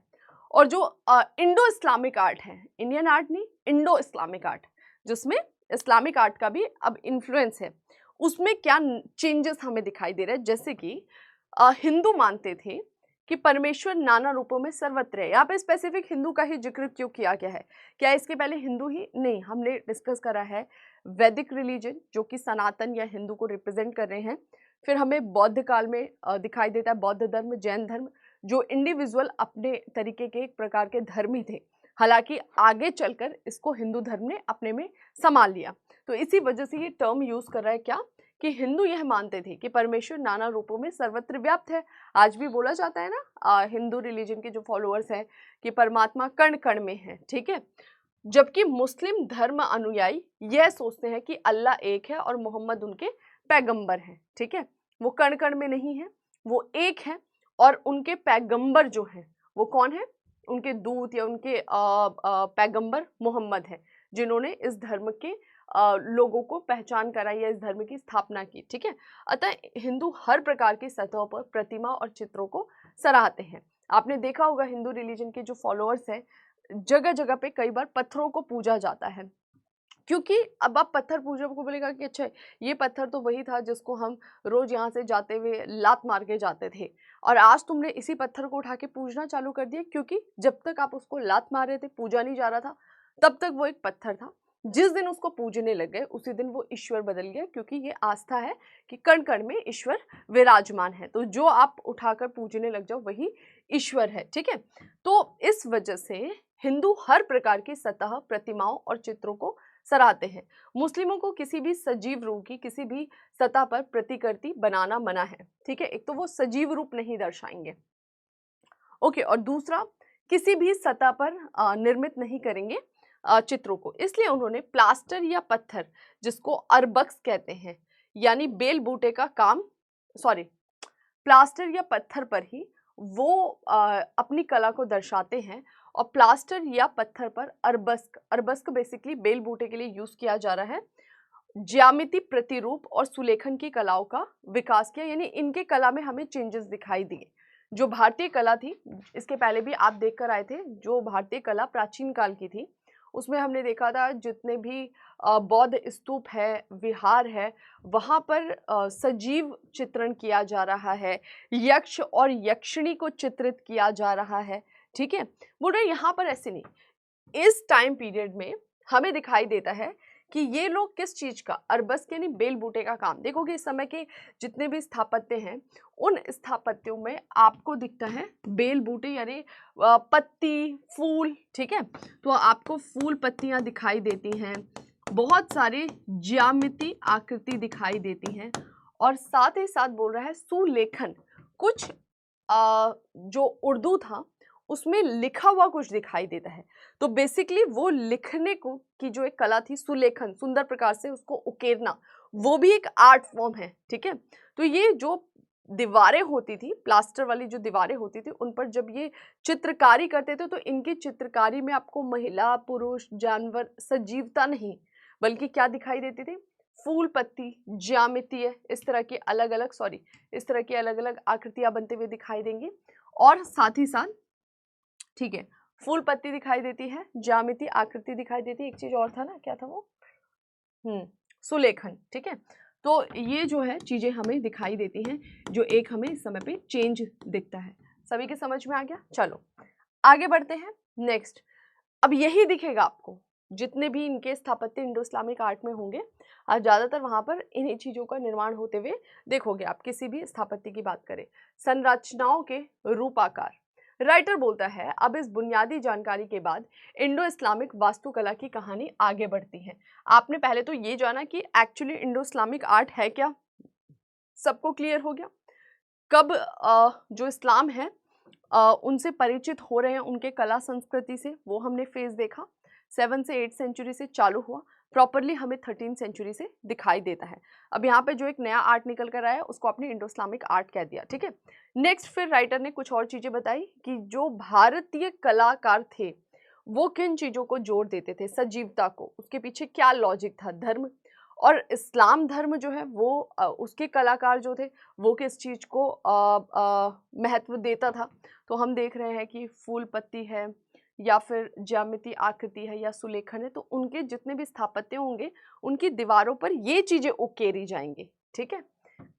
और जो इंडो इस्लामिक आर्ट है, इंडियन आर्ट नहीं, इंडो इस्लामिक आर्ट, जिसमें इस्लामिक आर्ट का भी अब इन्फ्लुएंस है, उसमें क्या चेंजेस हमें दिखाई दे रहे हैं। जैसे कि हिंदू मानते थे कि परमेश्वर नाना रूपों में सर्वत्र है। यहाँ पे स्पेसिफिक हिंदू का ही जिक्र क्यों किया गया है, क्या इसके पहले हिंदू ही नहीं, हमने डिस्कस करा है वैदिक रिलीजन जो कि सनातन या हिंदू को रिप्रेजेंट कर रहे हैं। फिर हमें बौद्ध काल में दिखाई देता है बौद्ध धर्म, जैन धर्म, जो इंडिविजुअल अपने तरीके के एक प्रकार के धर्मी थे, हालांकि आगे चलकर इसको हिंदू धर्म ने अपने में संभाल लिया। तो इसी वजह से ये टर्म यूज कर रहा है क्या, कि हिंदू यह मानते थे कि परमेश्वर नाना रूपों में सर्वत्र व्याप्त है। आज भी बोला जाता है ना हिंदू रिलीजन के जो फॉलोअर्स हैं कि परमात्मा कण कण में है, ठीक है। जबकि मुस्लिम धर्म अनुयायी यह सोचते हैं कि अल्लाह एक है और मोहम्मद उनके पैगंबर हैं, ठीक है। वो कण कण में नहीं है, वो एक है और उनके पैगंबर जो हैं वो कौन है? उनके दूत या उनके पैगंबर मोहम्मद है, जिन्होंने इस धर्म के लोगों को पहचान कराई या इस धर्म की स्थापना की, ठीक है। अतः हिंदू हर प्रकार की सतह पर प्रतिमा और चित्रों को सराहते हैं। आपने देखा होगा हिंदू रिलीजन के जो फॉलोअर्स हैं, जगह जगह पे कई बार पत्थरों को पूजा जाता है, क्योंकि अब आप पत्थर पूजो को बोलेगा कि अच्छा ये पत्थर तो वही था जिसको हम रोज यहाँ से जाते हुए लात मार के जाते थे और आज तुमने इसी पत्थर को उठा के पूजना चालू कर दिया, क्योंकि जब तक आप उसको लात मार रहे थे, पूजा नहीं जा रहा था, तब तक वो एक पत्थर था। जिस दिन उसको पूजने लग गए उसी दिन वो ईश्वर बदल गया, क्योंकि ये आस्था है कि कण कण में ईश्वर विराजमान है। तो जो आप उठाकर पूजने लग जाओ वही ईश्वर है, ठीक है। तो इस वजह से हिंदू हर प्रकार की सतह प्रतिमाओं और चित्रों को सराहते हैं। मुस्लिमों को किसी भी सजीव रूप की किसी भी सतह पर प्रतिकृति बनाना मना है, ठीक है। एक तो वो सजीव रूप नहीं दर्शाएंगे, ओके, और दूसरा किसी भी सतह पर निर्मित नहीं करेंगे चित्रों को। इसलिए उन्होंने प्लास्टर या पत्थर, जिसको अरबक्स कहते हैं, यानी बेल बूटे का काम, प्लास्टर या पत्थर पर ही वो अपनी कला को दर्शाते हैं। और प्लास्टर या पत्थर पर अरबस्क बेसिकली बेल बूटे के लिए यूज किया जा रहा है। ज्यामिति, प्रतिरूप और सुलेखन की कलाओं का विकास किया, यानी इनके कला में हमें चेंजेस दिखाई दिए। जो भारतीय कला थी, इसके पहले भी आप देख कर आए थे, जो भारतीय कला प्राचीन काल की थी उसमें हमने देखा था जितने भी बौद्ध स्तूप है, विहार है, वहाँ पर सजीव चित्रण किया जा रहा है, यक्ष और यक्षिणी को चित्रित किया जा रहा है, ठीक है। बोल रहे यहाँ पर ऐसे नहीं, इस टाइम पीरियड में हमें दिखाई देता है कि ये लोग किस चीज का, अरबस्क यानी बेल बूटे का काम। देखोगे इस समय के जितने भी स्थापत्य हैं, उन स्थापत्यों में आपको दिखता है बेल बूटे यानी पत्ती, फूल, ठीक है। तो आपको फूल पत्तियां दिखाई देती हैं, बहुत सारी ज्यामिति आकृति दिखाई देती हैं, और साथ ही साथ बोल रहा है सुलेखन, कुछ जो उर्दू था उसमें लिखा हुआ कुछ दिखाई देता है। तो बेसिकली वो लिखने को की जो एक कला थी, सुलेखन, सुंदर प्रकार से उसको उकेरना, वो भी एक आर्ट फॉर्म है, ठीक है। तो ये जो दीवारें होती थी, प्लास्टर वाली जो दीवारें होती थी, उन पर जब ये चित्रकारी करते थे तो इनकी चित्रकारी में आपको महिला, पुरुष, जानवर, सजीवता नहीं, बल्कि क्या दिखाई देती थी? फूल पत्ती, ज्यामिति, इस तरह की अलग अलग आकृतियां बनते हुए दिखाई देंगी। और साथ ही साथ, ठीक है, फूल पत्ती दिखाई देती है, ज्यामिति आकृति दिखाई देती है, एक चीज और था ना, क्या था वो? सुलेखन, ठीक है। तो ये जो है चीजें हमें दिखाई देती हैं, जो एक हमें इस समय पे चेंज दिखता है। सभी के समझ में आ गया? चलो आगे बढ़ते हैं। नेक्स्ट, अब यही दिखेगा आपको, जितने भी इनके स्थापत्य इंडो इस्लामिक आर्ट में होंगे, आज ज्यादातर वहां पर इन्हीं चीजों का निर्माण होते हुए देखोगे आप। किसी भी स्थापत्य की बात करें, संरचनाओं के रूपाकार, राइटर बोलता है, अब इस बुनियादी जानकारी के बाद इंडो इस्लामिक वास्तुकला की कहानी आगे बढ़ती है। आपने पहले तो ये जाना कि एक्चुअली इंडो इस्लामिक आर्ट है क्या, सबको क्लियर हो गया। कब जो इस्लाम है उनसे परिचित हो रहे हैं, उनके कला संस्कृति से, वो हमने फेज देखा। 7 से 8 सेंचुरी से चालू हुआ, प्रॉपरली हमें 13 सेंचुरी से दिखाई देता है। अब यहाँ पे जो एक नया आर्ट निकल कर आया है उसको आपने इंडो इस्लामिक आर्ट कह दिया, ठीक है। नेक्स्ट फिर राइटर ने कुछ और चीजें बताई कि जो भारतीय कलाकार थे वो किन चीजों को जोड़ देते थे, सजीवता को, उसके पीछे क्या लॉजिक था, धर्म, और इस्लाम धर्म जो है वो उसके कलाकार जो थे वो किस चीज को महत्व देता था। तो हम देख रहे हैं कि फूल पत्ती है या फिर ज्यामिति आकृति है या सुलेखन है, तो उनके जितने भी स्थापत्य होंगे उनकी दीवारों पर ये चीजें उकेरी जाएंगी, ठीक है।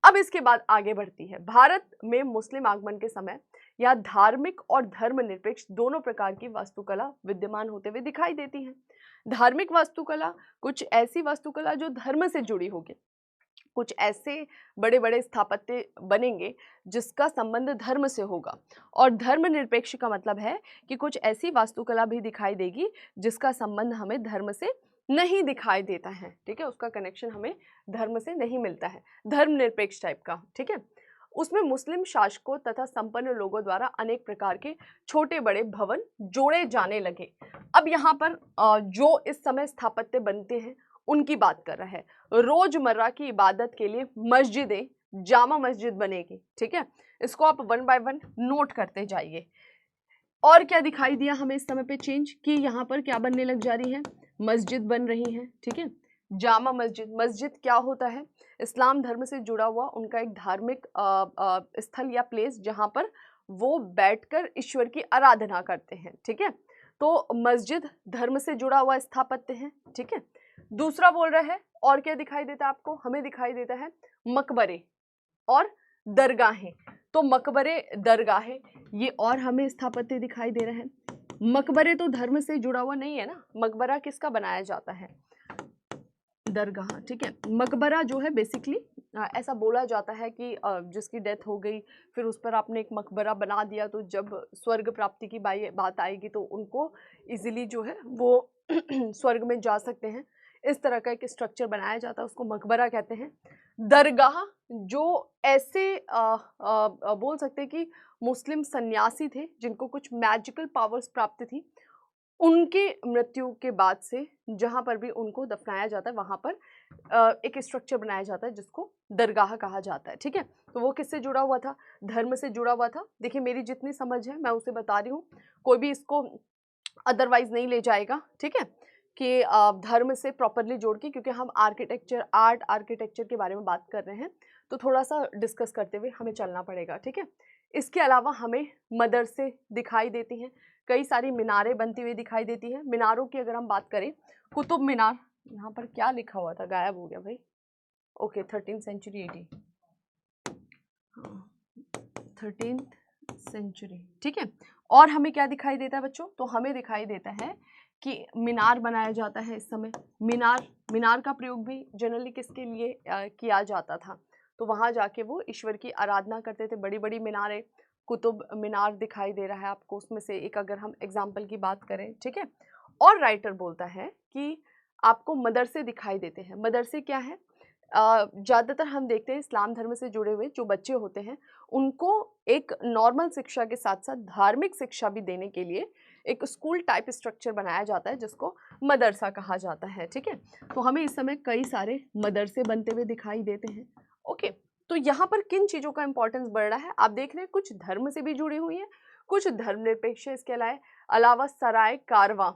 अब इसके बाद आगे बढ़ती है, भारत में मुस्लिम आगमन के समय या धार्मिक और धर्मनिरपेक्ष दोनों प्रकार की वास्तुकला विद्यमान होते हुए दिखाई देती है। धार्मिक वास्तुकला, कुछ ऐसी वास्तुकला जो धर्म से जुड़ी होगी, कुछ ऐसे बड़े बड़े स्थापत्य बनेंगे जिसका संबंध धर्म से होगा। और धर्मनिरपेक्ष का मतलब है कि कुछ ऐसी वास्तुकला भी दिखाई देगी जिसका संबंध हमें धर्म से नहीं दिखाई देता है, ठीक है, उसका कनेक्शन हमें धर्म से नहीं मिलता है, धर्मनिरपेक्ष टाइप का, ठीक है। उसमें मुस्लिम शासकों तथा संपन्न लोगों द्वारा अनेक प्रकार के छोटे बड़े भवन जोड़े जाने लगे। अब यहाँ पर जो इस समय स्थापत्य बनते हैं उनकी बात कर रहा है। रोजमर्रा की इबादत के लिए मस्जिदें, जामा मस्जिद बनेगी, ठीक है। इसको आप वन बाय वन नोट करते जाइए। और क्या दिखाई दिया हमें इस समय पे चेंज कि यहाँ पर क्या बनने लग जा रही है, मस्जिद बन रही है, ठीक है। जामा मस्जिद, मस्जिद क्या होता है, इस्लाम धर्म से जुड़ा हुआ उनका एक धार्मिक स्थल या प्लेस जहाँ पर वो बैठकर ईश्वर की आराधना करते हैं, ठीक है। तो मस्जिद धर्म से जुड़ा हुआ स्थापत्य है, ठीक है। दूसरा बोल रहा है और क्या दिखाई देता है आपको, हमें दिखाई देता है मकबरे और दरगाहें। तो मकबरे, दरगाहें, ये और हमें स्थापत्य दिखाई दे रहे हैं। मकबरे तो धर्म से जुड़ा हुआ नहीं है ना, मकबरा किसका बनाया जाता है, दरगाह, ठीक है। मकबरा जो है बेसिकली ऐसा बोला जाता है कि जिसकी डेथ हो गई फिर उस पर आपने एक मकबरा बना दिया, तो जब स्वर्ग प्राप्ति की बात आएगी तो उनको इजीली जो है वो स्वर्ग में जा सकते हैं, इस तरह का एक स्ट्रक्चर बनाया जाता है, उसको मकबरा कहते हैं। दरगाह जो ऐसे बोल सकते हैं कि मुस्लिम सन्यासी थे जिनको कुछ मैजिकल पावर्स प्राप्त थी, उनकी मृत्यु के बाद से जहाँ पर भी उनको दफनाया जाता है वहाँ पर एक स्ट्रक्चर बनाया जाता है जिसको दरगाह कहा जाता है, ठीक है। तो वो किससे जुड़ा हुआ था, धर्म से जुड़ा हुआ था। देखिए मेरी जितनी समझ है मैं उसे बता रही हूँ, कोई भी इसको अदरवाइज नहीं ले जाएगा, ठीक है, कि धर्म से प्रॉपरली जोड़ के, क्योंकि हम आर्किटेक्चर, आर्ट आर्किटेक्चर के बारे में बात कर रहे हैं तो थोड़ा सा डिस्कस करते हुए हमें चलना पड़ेगा, ठीक है। इसके अलावा हमें मदरसे दिखाई देती हैं, कई सारी मीनारें बनती हुई दिखाई देती हैं। मीनारों की अगर हम बात करें, कुतुब मीनार, यहाँ पर क्या लिखा हुआ था, गायब हो गया भाई, okay 13th century AD, 13th century, ठीक है। और हमें क्या दिखाई देता है बच्चों, तो हमें दिखाई देता है कि मीनार बनाया जाता है इस समय। मीनार का प्रयोग भी जनरली किसके लिए किया जाता था, तो वहाँ जाके वो ईश्वर की आराधना करते थे। बड़ी बड़ी मीनारें, कुतुब मीनार दिखाई दे रहा है आपको, उसमें से एक अगर हम एग्जाम्पल की बात करें, ठीक है। और राइटर बोलता है कि आपको मदरसे दिखाई देते हैं। मदरसे क्या है, ज़्यादातर हम देखते हैं इस्लाम धर्म से जुड़े हुए जो बच्चे होते हैं उनको एक नॉर्मल शिक्षा के साथ साथ धार्मिक शिक्षा भी देने के लिए एक स्कूल टाइप स्ट्रक्चर बनाया जाता है जिसको मदरसा कहा जाता है, ठीक है। तो हमें इस समय कई सारे मदरसे बनते हुए दिखाई देते हैं, ओके। तो यहाँ पर किन चीज़ों का इंपॉर्टेंस बढ़ रहा है, आप देख रहे हैं कुछ धर्म से भी जुड़ी हुई हैं, कुछ धर्मनिरपेक्ष। इसके अलावा सराय कारवां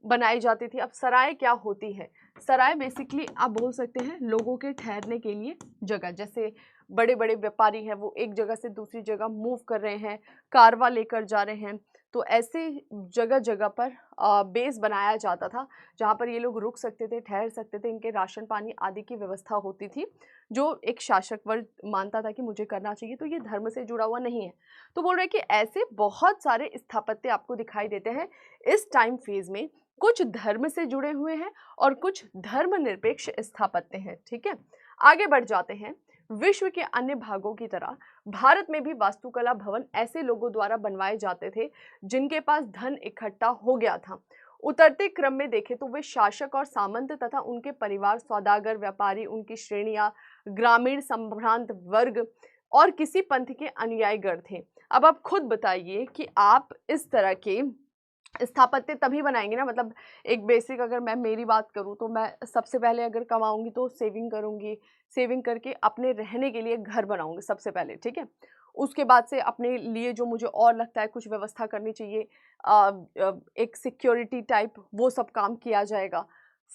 बनाई जाती थी। अब सराय क्या होती है, सराय बेसिकली आप बोल सकते हैं लोगों के ठहरने के लिए जगह, जैसे बड़े बड़े व्यापारी हैं वो एक जगह से दूसरी जगह मूव कर रहे हैं, कारवा लेकर जा रहे हैं, तो ऐसे जगह जगह पर बेस बनाया जाता था जहाँ पर ये लोग रुक सकते थे, ठहर सकते थे, इनके राशन पानी आदि की व्यवस्था होती थी जो एक शासक वर्ग मानता था कि मुझे करना चाहिए, तो ये धर्म से जुड़ा हुआ नहीं है। तो बोल रहे हैं कि ऐसे बहुत सारे स्थापत्य आपको दिखाई देते हैं इस टाइम फेज में, कुछ धर्म से जुड़े हुए हैं और कुछ धर्मनिरपेक्ष स्थापत्य हैं, ठीक है। आगे बढ़ जाते हैं। विश्व के अन्य भागों की तरह भारत में भी वास्तुकला भवन ऐसे लोगों द्वारा बनवाए जाते थे जिनके पास धन इकट्ठा हो गया था। उतरते क्रम में देखें तो वे शासक और सामंत तथा उनके परिवार, सौदागर, व्यापारी, उनकी श्रेणियां, ग्रामीण संभ्रांत वर्ग और किसी पंथ के अनुयायीगण थे। अब आप खुद बताइए कि आप इस तरह के स्थापत्य तभी बनाएंगे ना, मतलब एक बेसिक, अगर मैं मेरी बात करूँ तो मैं सबसे पहले अगर कमाऊंगी तो सेविंग करूंगी, सेविंग करके अपने रहने के लिए घर बनाऊंगी सबसे पहले, ठीक है। उसके बाद से अपने लिए जो मुझे और लगता है कुछ व्यवस्था करनी चाहिए, एक सिक्योरिटी टाइप, वो सब काम किया जाएगा।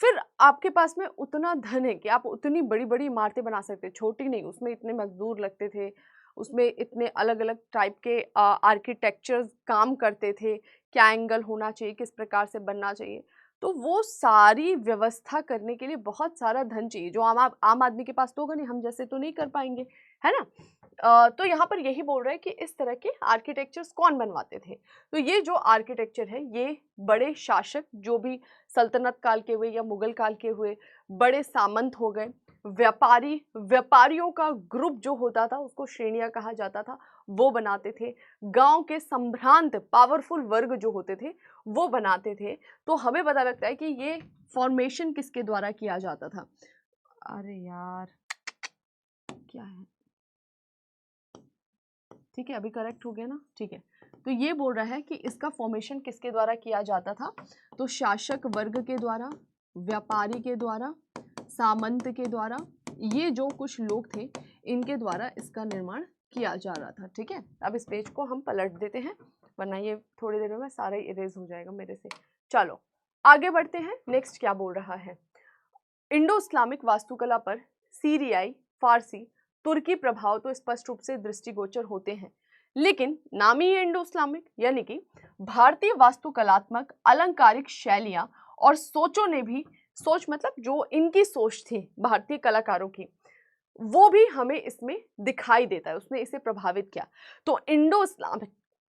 फिर आपके पास में उतना धन है कि आप उतनी बड़ी बड़ी इमारतें बना सकते, छोटी नहीं, उसमें इतने मजदूर लगते थे, उसमें इतने अलग अलग टाइप के आर्किटेक्चर्स काम करते थे, क्या एंगल होना चाहिए, किस प्रकार से बनना चाहिए, तो वो सारी व्यवस्था करने के लिए बहुत सारा धन चाहिए जो आम आदमी के पास तो होगा नहीं, हम जैसे तो नहीं कर पाएंगे, है ना। तो यहाँ पर यही बोल रहे हैं कि इस तरह के आर्किटेक्चर्स कौन बनवाते थे, तो ये जो आर्किटेक्चर है ये बड़े शासक जो भी सल्तनत काल के हुए या मुगल काल के हुए, बड़े सामंत हो गए, व्यापारियों का ग्रुप जो होता था उसको श्रेणियां कहा जाता था, वो बनाते थे। गांव के संभ्रांत पावरफुल वर्ग जो होते थे वो बनाते थे। तो हमें पता लगता है कि ये फॉर्मेशन किसके द्वारा किया जाता था। अरे यार क्या है, ठीक है अभी करेक्ट हो गया ना, ठीक है। तो ये बोल रहा है कि इसका फॉर्मेशन किसके द्वारा किया जाता था, तो शासक वर्ग के द्वारा, व्यापारी के द्वारा, सामंत के द्वारा, ये जो कुछ लोग थे इनके द्वारा इसका निर्माण किया जा रहा था। ठीक है, अब इस पेज को हम पलट देते हैं वरना ये थोड़ी देर में सारा इरेज हो जाएगा मेरे से। चलो आगे बढ़ते हैं, नेक्स्ट क्या बोल रहा है। इंडो इस्लामिक वास्तुकला पर सीरियाई, फारसी, तुर्की प्रभाव तो स्पष्ट रूप से दृष्टिगोचर होते हैं, लेकिन नामी इंडो इस्लामिक यानी कि भारतीय वास्तुकलात्मक अलंकारिक शैलियां और सोचों ने भी, सोच मतलब जो इनकी सोच थी भारतीय कलाकारों की, वो भी हमें इसमें दिखाई देता है, उसने इसे प्रभावित किया। तो इंडो इस्लामिक,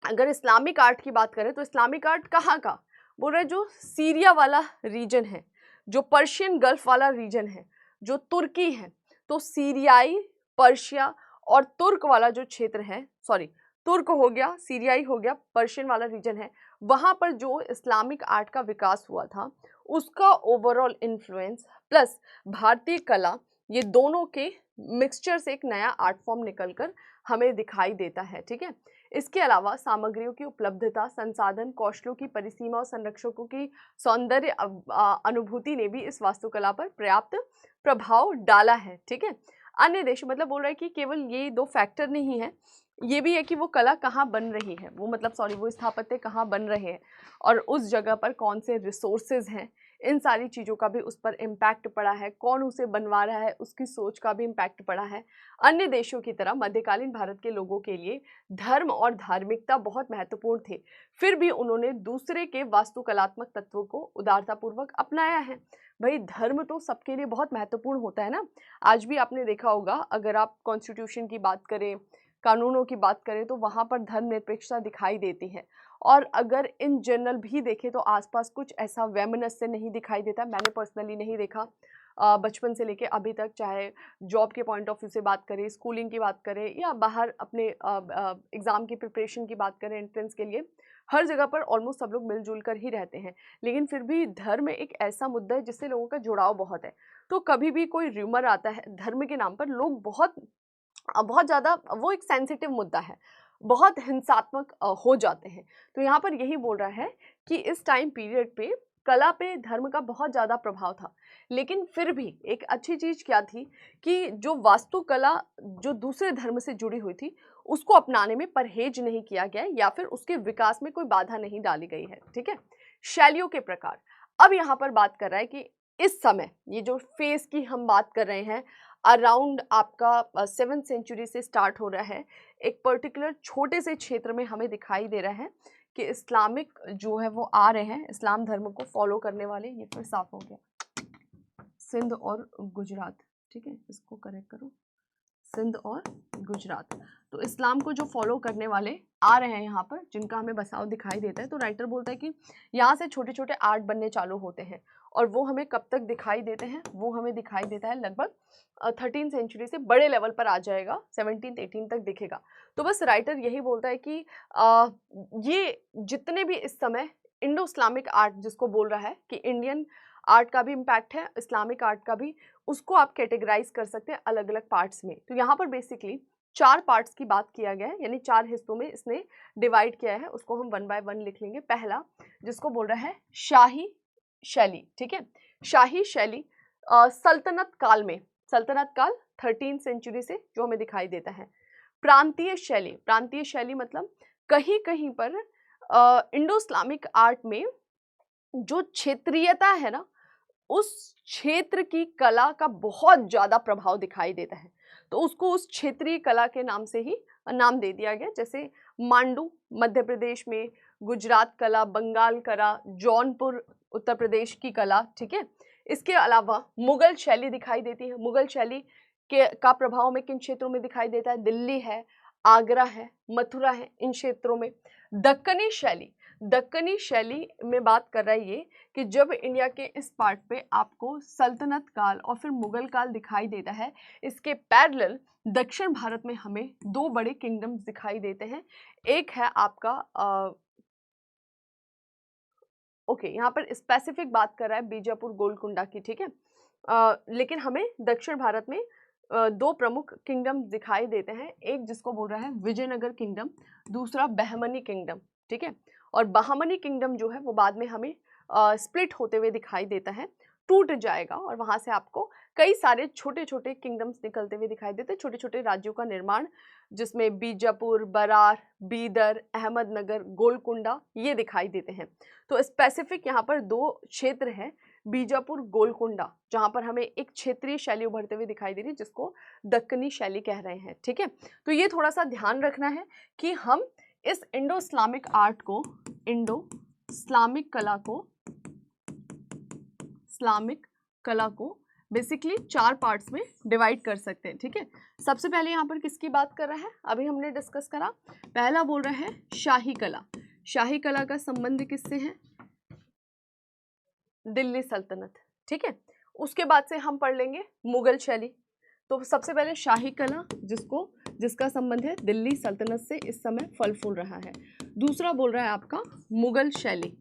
अगर इस्लामिक आर्ट की बात करें तो इस्लामिक आर्ट कहाँ का बोल रहे, जो सीरिया वाला रीजन है, जो पर्शियन गल्फ वाला रीजन है, जो तुर्की है, तो सीरियाई, पर्शिया और तुर्क वाला जो क्षेत्र है, सॉरी तुर्क हो गया, सीरियाई हो गया, पर्शियन वाला रीजन है, वहाँ पर जो इस्लामिक आर्ट का विकास हुआ था उसका ओवरऑल इन्फ्लुएंस प्लस भारतीय कला, ये दोनों के मिक्सचर से एक नया आर्ट फॉर्म निकलकर हमें दिखाई देता है। ठीक है, इसके अलावा सामग्रियों की उपलब्धता, संसाधन, कौशलों की परिसीमा और संरक्षकों की सौंदर्य अनुभूति ने भी इस वास्तुकला पर पर्याप्त प्रभाव डाला है। ठीक है, अन्य देश मतलब बोल रहा है कि केवल ये दो फैक्टर नहीं है, ये भी है कि वो कला कहाँ बन रही है, वो मतलब सॉरी वो स्थापत्य कहाँ बन रहे हैं और उस जगह पर कौन से रिसोर्सेज हैं, इन सारी चीज़ों का भी उस पर इम्पैक्ट पड़ा है, कौन उसे बनवा रहा है उसकी सोच का भी इम्पैक्ट पड़ा है। अन्य देशों की तरह मध्यकालीन भारत के लोगों के लिए धर्म और धार्मिकता बहुत महत्वपूर्ण थे, फिर भी उन्होंने दूसरे के वास्तुकलात्मक तत्वों को उदारतापूर्वक अपनाया है। भाई धर्म तो सबके लिए बहुत महत्वपूर्ण होता है ना, आज भी आपने देखा होगा अगर आप कॉन्स्टिट्यूशन की बात करें, कानूनों की बात करें तो वहाँ पर धर्मनिरपेक्षता दिखाई देती है। और अगर इन जनरल भी देखें तो आसपास कुछ ऐसा वैमनस्य नहीं दिखाई देता, मैंने पर्सनली नहीं देखा बचपन से लेके अभी तक, चाहे जॉब के पॉइंट ऑफ व्यू से बात करें, स्कूलिंग की बात करें या बाहर अपने एग्ज़ाम की प्रिपरेशन की बात करें एंट्रेंस के लिए, हर जगह पर ऑलमोस्ट सब लोग मिलजुल कर ही रहते हैं। लेकिन फिर भी धर्म एक ऐसा मुद्दा है जिससे लोगों का जुड़ाव बहुत है। तो कभी भी कोई र्यूमर आता है धर्म के नाम पर, लोग बहुत ज़्यादा, वो एक सेंसिटिव मुद्दा है, बहुत हिंसात्मक हो जाते हैं। तो यहाँ पर यही बोल रहा है कि इस टाइम पीरियड पे कला पे धर्म का बहुत ज़्यादा प्रभाव था, लेकिन फिर भी एक अच्छी चीज़ क्या थी कि जो वास्तुकला जो दूसरे धर्म से जुड़ी हुई थी उसको अपनाने में परहेज नहीं किया गया या फिर उसके विकास में कोई बाधा नहीं डाली गई है। ठीक है, शैलियों के प्रकार, अब यहाँ पर बात कर रहा है कि इस समय ये जो फेज की हम बात कर रहे हैं अराउंड आपका 7th सेंचुरी से स्टार्ट हो रहा है, एक पर्टिकुलर छोटे से क्षेत्र में हमें दिखाई दे रहा है कि इस्लामिक जो है वो आ रहे हैं, इस्लाम धर्म को फॉलो करने वाले, ये फिर साफ हो गया, सिंध और गुजरात। ठीक है, इसको करेक्ट करो, सिंध और गुजरात। तो इस्लाम को जो फॉलो करने वाले आ रहे हैं यहाँ पर, जिनका हमें बसाव दिखाई देता है, तो राइटर बोलता है कि यहाँ से छोटे छोटे आर्ट बनने चालू होते हैं और वो हमें कब तक दिखाई देते हैं, वो हमें दिखाई देता है लगभग 13th सेंचुरी से बड़े लेवल पर आ जाएगा, 17th 18th तक दिखेगा। तो बस राइटर यही बोलता है कि ये जितने भी इस समय इंडो इस्लामिक आर्ट जिसको बोल रहा है कि इंडियन आर्ट का भी इम्पैक्ट है, इस्लामिक आर्ट का भी, उसको आप कैटेगराइज कर सकते हैं अलग अलग पार्ट्स में। तो यहाँ पर बेसिकली 4 पार्ट्स की बात किया गया है, यानी 4 हिस्सों में इसने डिवाइड किया है, उसको हम 1 बाय 1 लिख लेंगे। पहला जिसको बोल रहा है शाही शैली। ठीक है, शाही शैली सल्तनत काल में, सल्तनत काल 13th सेंचुरी से जो हमें दिखाई देता है। प्रांतीय शैली, प्रांतीय शैली मतलब कहीं कहीं पर इंडो इस्लामिक आर्ट में जो क्षेत्रीयता है ना, उस क्षेत्र की कला का बहुत ज़्यादा प्रभाव दिखाई देता है, तो उसको उस क्षेत्रीय कला के नाम से ही नाम दे दिया गया। जैसे मांडू मध्य प्रदेश में, गुजरात कला, बंगाल कला, जौनपुर उत्तर प्रदेश की कला। ठीक है, इसके अलावा मुगल शैली दिखाई देती है। मुगल शैली के का प्रभाव में किन क्षेत्रों में दिखाई देता है, दिल्ली है, आगरा है, मथुरा है, इन क्षेत्रों में। दक्कनी शैली, दक्कनी शैली में बात कर रहा है ये कि जब इंडिया के इस पार्ट पे आपको सल्तनत काल और फिर मुगल काल दिखाई देता है, इसके पैरेलल दक्षिण भारत में हमें दो बड़े किंगडम्स दिखाई देते हैं। एक है आपका ओके, यहाँ पर स्पेसिफिक बात कर रहा है बीजापुर गोलकुंडा की, ठीक है। लेकिन हमें दक्षिण भारत में दो प्रमुख किंगडम दिखाई देते हैं, एक जिसको बोल रहा है विजयनगर किंगडम, दूसरा बहमनी किंगडम, ठीक है। और बहमनी किंगडम जो है वो बाद में हमें स्प्लिट होते हुए दिखाई देता है, टूट जाएगा और वहाँ से आपको कई सारे छोटे छोटे किंगडम्स निकलते हुए दिखाई देते हैं, छोटे छोटे राज्यों का निर्माण, जिसमें बीजापुर, बरार, बीदर, अहमदनगर, गोलकुंडा ये दिखाई देते हैं। तो स्पेसिफिक यहाँ पर दो क्षेत्र हैं, बीजापुर, गोलकुंडा, जहाँ पर हमें एक क्षेत्रीय शैली उभरते हुए दिखाई दे रही है जिसको दक्कनी शैली कह रहे हैं, ठीक है। तो ये थोड़ा सा ध्यान रखना है कि हम इस इंडो इस्लामिक आर्ट को, इंडो इस्लामिक कला को बेसिकली चार पार्ट्स में डिवाइड कर सकते हैं, ठीक है। सबसे पहले यहाँ पर किसकी बात कर रहा है, अभी हमने डिस्कस करा, पहला बोल रहा है शाही कला। शाही कला का संबंध किससे है, दिल्ली सल्तनत, ठीक है। उसके बाद से हम पढ़ लेंगे मुगल शैली। तो सबसे पहले शाही कला जिसका संबंध है दिल्ली सल्तनत से, इस समय फल फूल रहा है। दूसरा बोल रहा है आपका मुगल शैली।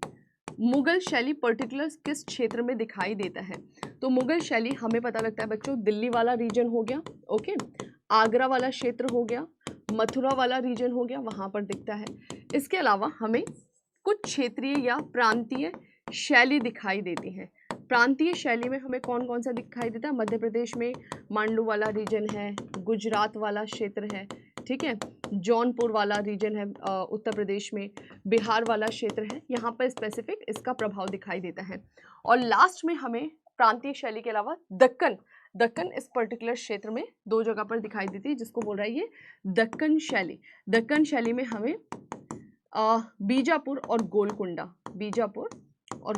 मुगल शैली पर्टिकुलर किस क्षेत्र में दिखाई देता है, तो मुगल शैली हमें पता लगता है बच्चों, दिल्ली वाला रीजन हो गया, ओके, आगरा वाला क्षेत्र हो गया, मथुरा वाला रीजन हो गया, वहाँ पर दिखता है। इसके अलावा हमें कुछ क्षेत्रीय या प्रांतीय शैली दिखाई देती है। प्रांतीय शैली में हमें कौन कौन सा दिखाई देता है, मध्य प्रदेश में मांडू वाला रीजन है, गुजरात वाला क्षेत्र है, ठीक है, जौनपुर वाला रीजन है उत्तर प्रदेश में, बिहार वाला क्षेत्र है, यहाँ पर स्पेसिफिक इसका प्रभाव दिखाई देता है। और लास्ट में हमें प्रांतीय शैली के अलावा दक्कन इस पर्टिकुलर क्षेत्र में दो जगह पर दिखाई देती है, जिसको बोल रहा है ये दक्कन शैली। दक्कन शैली में हमें बीजापुर और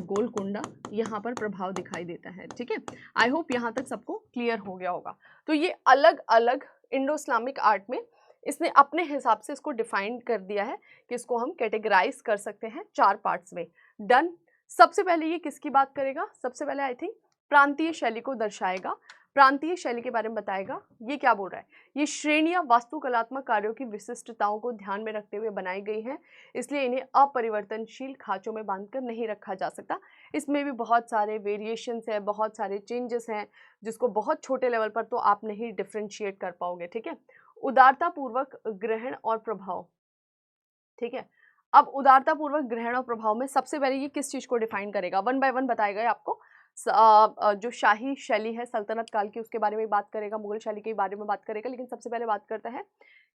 गोलकुंडा यहाँ पर प्रभाव दिखाई देता है, ठीक है। आई होप यहाँ तक सबको क्लियर हो गया होगा। तो ये अलग अलग इंडो इस्लामिक आर्ट में इसने अपने हिसाब से इसको डिफाइन कर दिया है कि इसको हम कैटेगराइज कर सकते हैं चार पार्ट्स में। डन। सबसे पहले ये किसकी बात करेगा, सबसे पहले आई थिंक प्रांतीय शैली को दर्शाएगा, प्रांतीय शैली के बारे में बताएगा। ये क्या बोल रहा है, ये श्रेणियां वास्तुकलात्मक कार्यों की विशिष्टताओं को ध्यान में रखते हुए बनाई गई हैं, इसलिए इन्हें अपरिवर्तनशील खांचों में बांधकर नहीं रखा जा सकता। इसमें भी बहुत सारे वेरिएशंस है, बहुत सारे चेंजेस हैं, जिसको बहुत छोटे लेवल पर तो आप नहीं डिफ्रेंशिएट कर पाओगे, ठीक है। उदारतापूर्वक ग्रहण और प्रभाव, ठीक है। अब उदारतापूर्वक ग्रहण और प्रभाव में सबसे पहले ये किस चीज को डिफाइन करेगा, वन बाय वन बताएगा आपको। जो शाही शैली है सल्तनत काल की, उसके बारे में बात करेगा, मुगल शैली के बारे में बात करेगा, लेकिन सबसे पहले बात करता है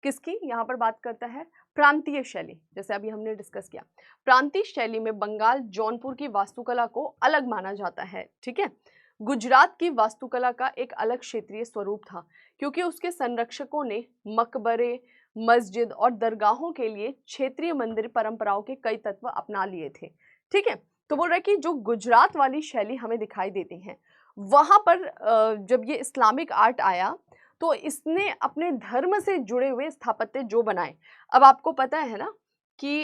किसकी, यहाँ पर बात करता है प्रांतीय शैली। जैसे अभी हमने डिस्कस किया, प्रांतीय शैली में बंगाल, जौनपुर की वास्तुकला को अलग माना जाता है, ठीक है। गुजरात की वास्तुकला का एक अलग क्षेत्रीय स्वरूप था, क्योंकि उसके संरक्षकों ने मकबरे, मस्जिद और दरगाहों के लिए क्षेत्रीय मंदिर परंपराओं के कई तत्व अपना लिए थे, ठीक है। तो बोल रहा है कि जो गुजरात वाली शैली हमें दिखाई देती है, वहां पर जब ये इस्लामिक आर्ट आया तो इसने अपने धर्म से जुड़े हुए स्थापत्य जो बनाए। अब आपको पता है ना कि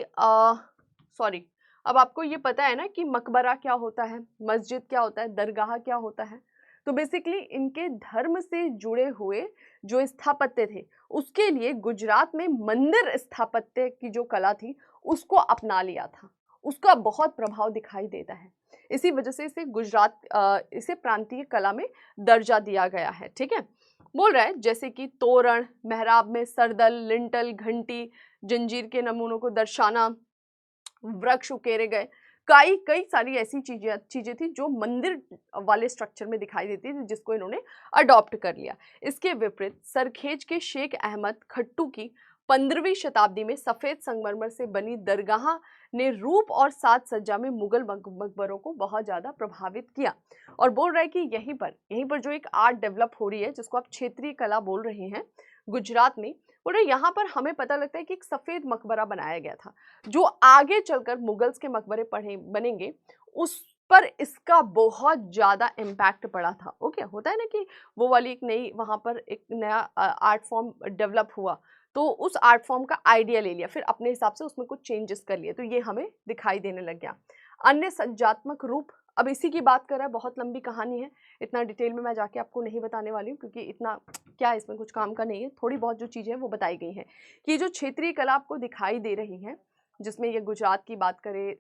अब आपको ये पता है ना कि मकबरा क्या होता है, मस्जिद क्या होता है, दरगाह क्या होता है। तो बेसिकली इनके धर्म से जुड़े हुए जो स्थापत्य थे, उसके लिए गुजरात में मंदिर स्थापत्य की जो कला थी उसको अपना लिया था, उसका बहुत प्रभाव दिखाई देता है। इसी वजह से इसे प्रांतीय कला में दर्जा दिया गया है, ठीक है। बोल रहा है जैसे कि तोरण, मेहराब में सरदल, लिंटल, घंटी, जंजीर के नमूनों को दर्शाना, वृक्ष उकेरे गए, कई सारी ऐसी चीजें थी जो मंदिर वाले स्ट्रक्चर में दिखाई देती थी, जिसको इन्होंने अडॉप्ट कर लिया। इसके विपरीत सरखेज के शेख अहमद खट्टू की 15वीं शताब्दी में सफेद संगमरमर से बनी दरगाह ने रूप और साज सज्जा में मुगल मकबरों को बहुत ज्यादा प्रभावित किया। और बोल रहा है कि यहीं पर जो एक आर्ट डेवलप हो रही है, जिसको आप क्षेत्रीय कला बोल रहे हैं गुजरात में, बोल रहे यहाँ पर हमें पता लगता है कि एक सफेद मकबरा बनाया गया था, जो आगे चलकर मुगल्स के मकबरे बनेंगे पर इसका बहुत ज़्यादा इम्पैक्ट पड़ा था। ओके, होता है ना कि वो वाली एक नई वहाँ पर एक नया आर्ट फॉर्म डेवलप हुआ, तो उस आर्ट फॉर्म का आइडिया ले लिया, फिर अपने हिसाब से उसमें कुछ चेंजेस कर लिए, तो ये हमें दिखाई देने लग गया। अन्य सज्जात्मक रूप, अब इसी की बात कर रहा है, बहुत लंबी कहानी है, इतना डिटेल में मैं जाके आपको नहीं बताने वाली हूँ, क्योंकि इतना क्या इसमें कुछ काम का नहीं है। थोड़ी बहुत जो चीज़ें हैं वो बताई गई हैं कि जो क्षेत्रीय कला आपको दिखाई दे रही है, जिसमें ये गुजरात की बात करें,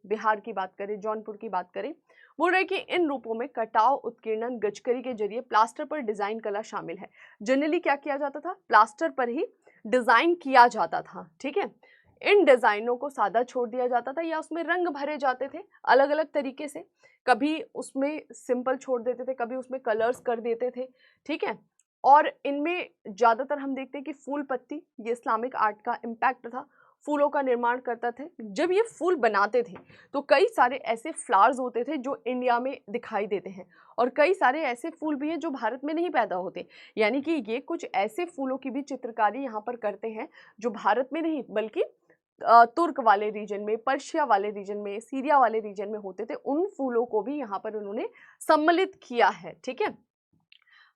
बिहार की बात करें, जौनपुर की बात करें, बोल रहे कि इन रूपों में कटाव, उत्कीर्णन, गजकरी के जरिए प्लास्टर पर डिजाइन कला शामिल है। जनरली क्या किया जाता था, प्लास्टर पर ही डिजाइन किया जाता था, ठीक है। इन डिजाइनों को सादा छोड़ दिया जाता था या उसमें रंग भरे जाते थे अलग अलग तरीके से, कभी उसमें सिंपल छोड़ देते थे, कभी उसमें कलर्स कर देते थे, ठीक है। और इनमें ज्यादातर हम देखते हैं कि फूल पत्ती, ये इस्लामिक आर्ट का इम्पैक्ट था, फूलों का निर्माण करता थे। जब ये फूल बनाते थे तो कई सारे ऐसे फ्लावर्स होते थे जो इंडिया में दिखाई देते हैं, और कई सारे ऐसे फूल भी हैं जो भारत में नहीं पैदा होते, यानी कि ये कुछ ऐसे फूलों की भी चित्रकारी यहाँ पर करते हैं जो भारत में नहीं बल्कि तुर्क वाले रीजन में, पर्शिया वाले रीजन में, सीरिया वाले रीजन में होते थे, उन फूलों को भी यहाँ पर उन्होंने सम्मिलित किया है, ठीक है।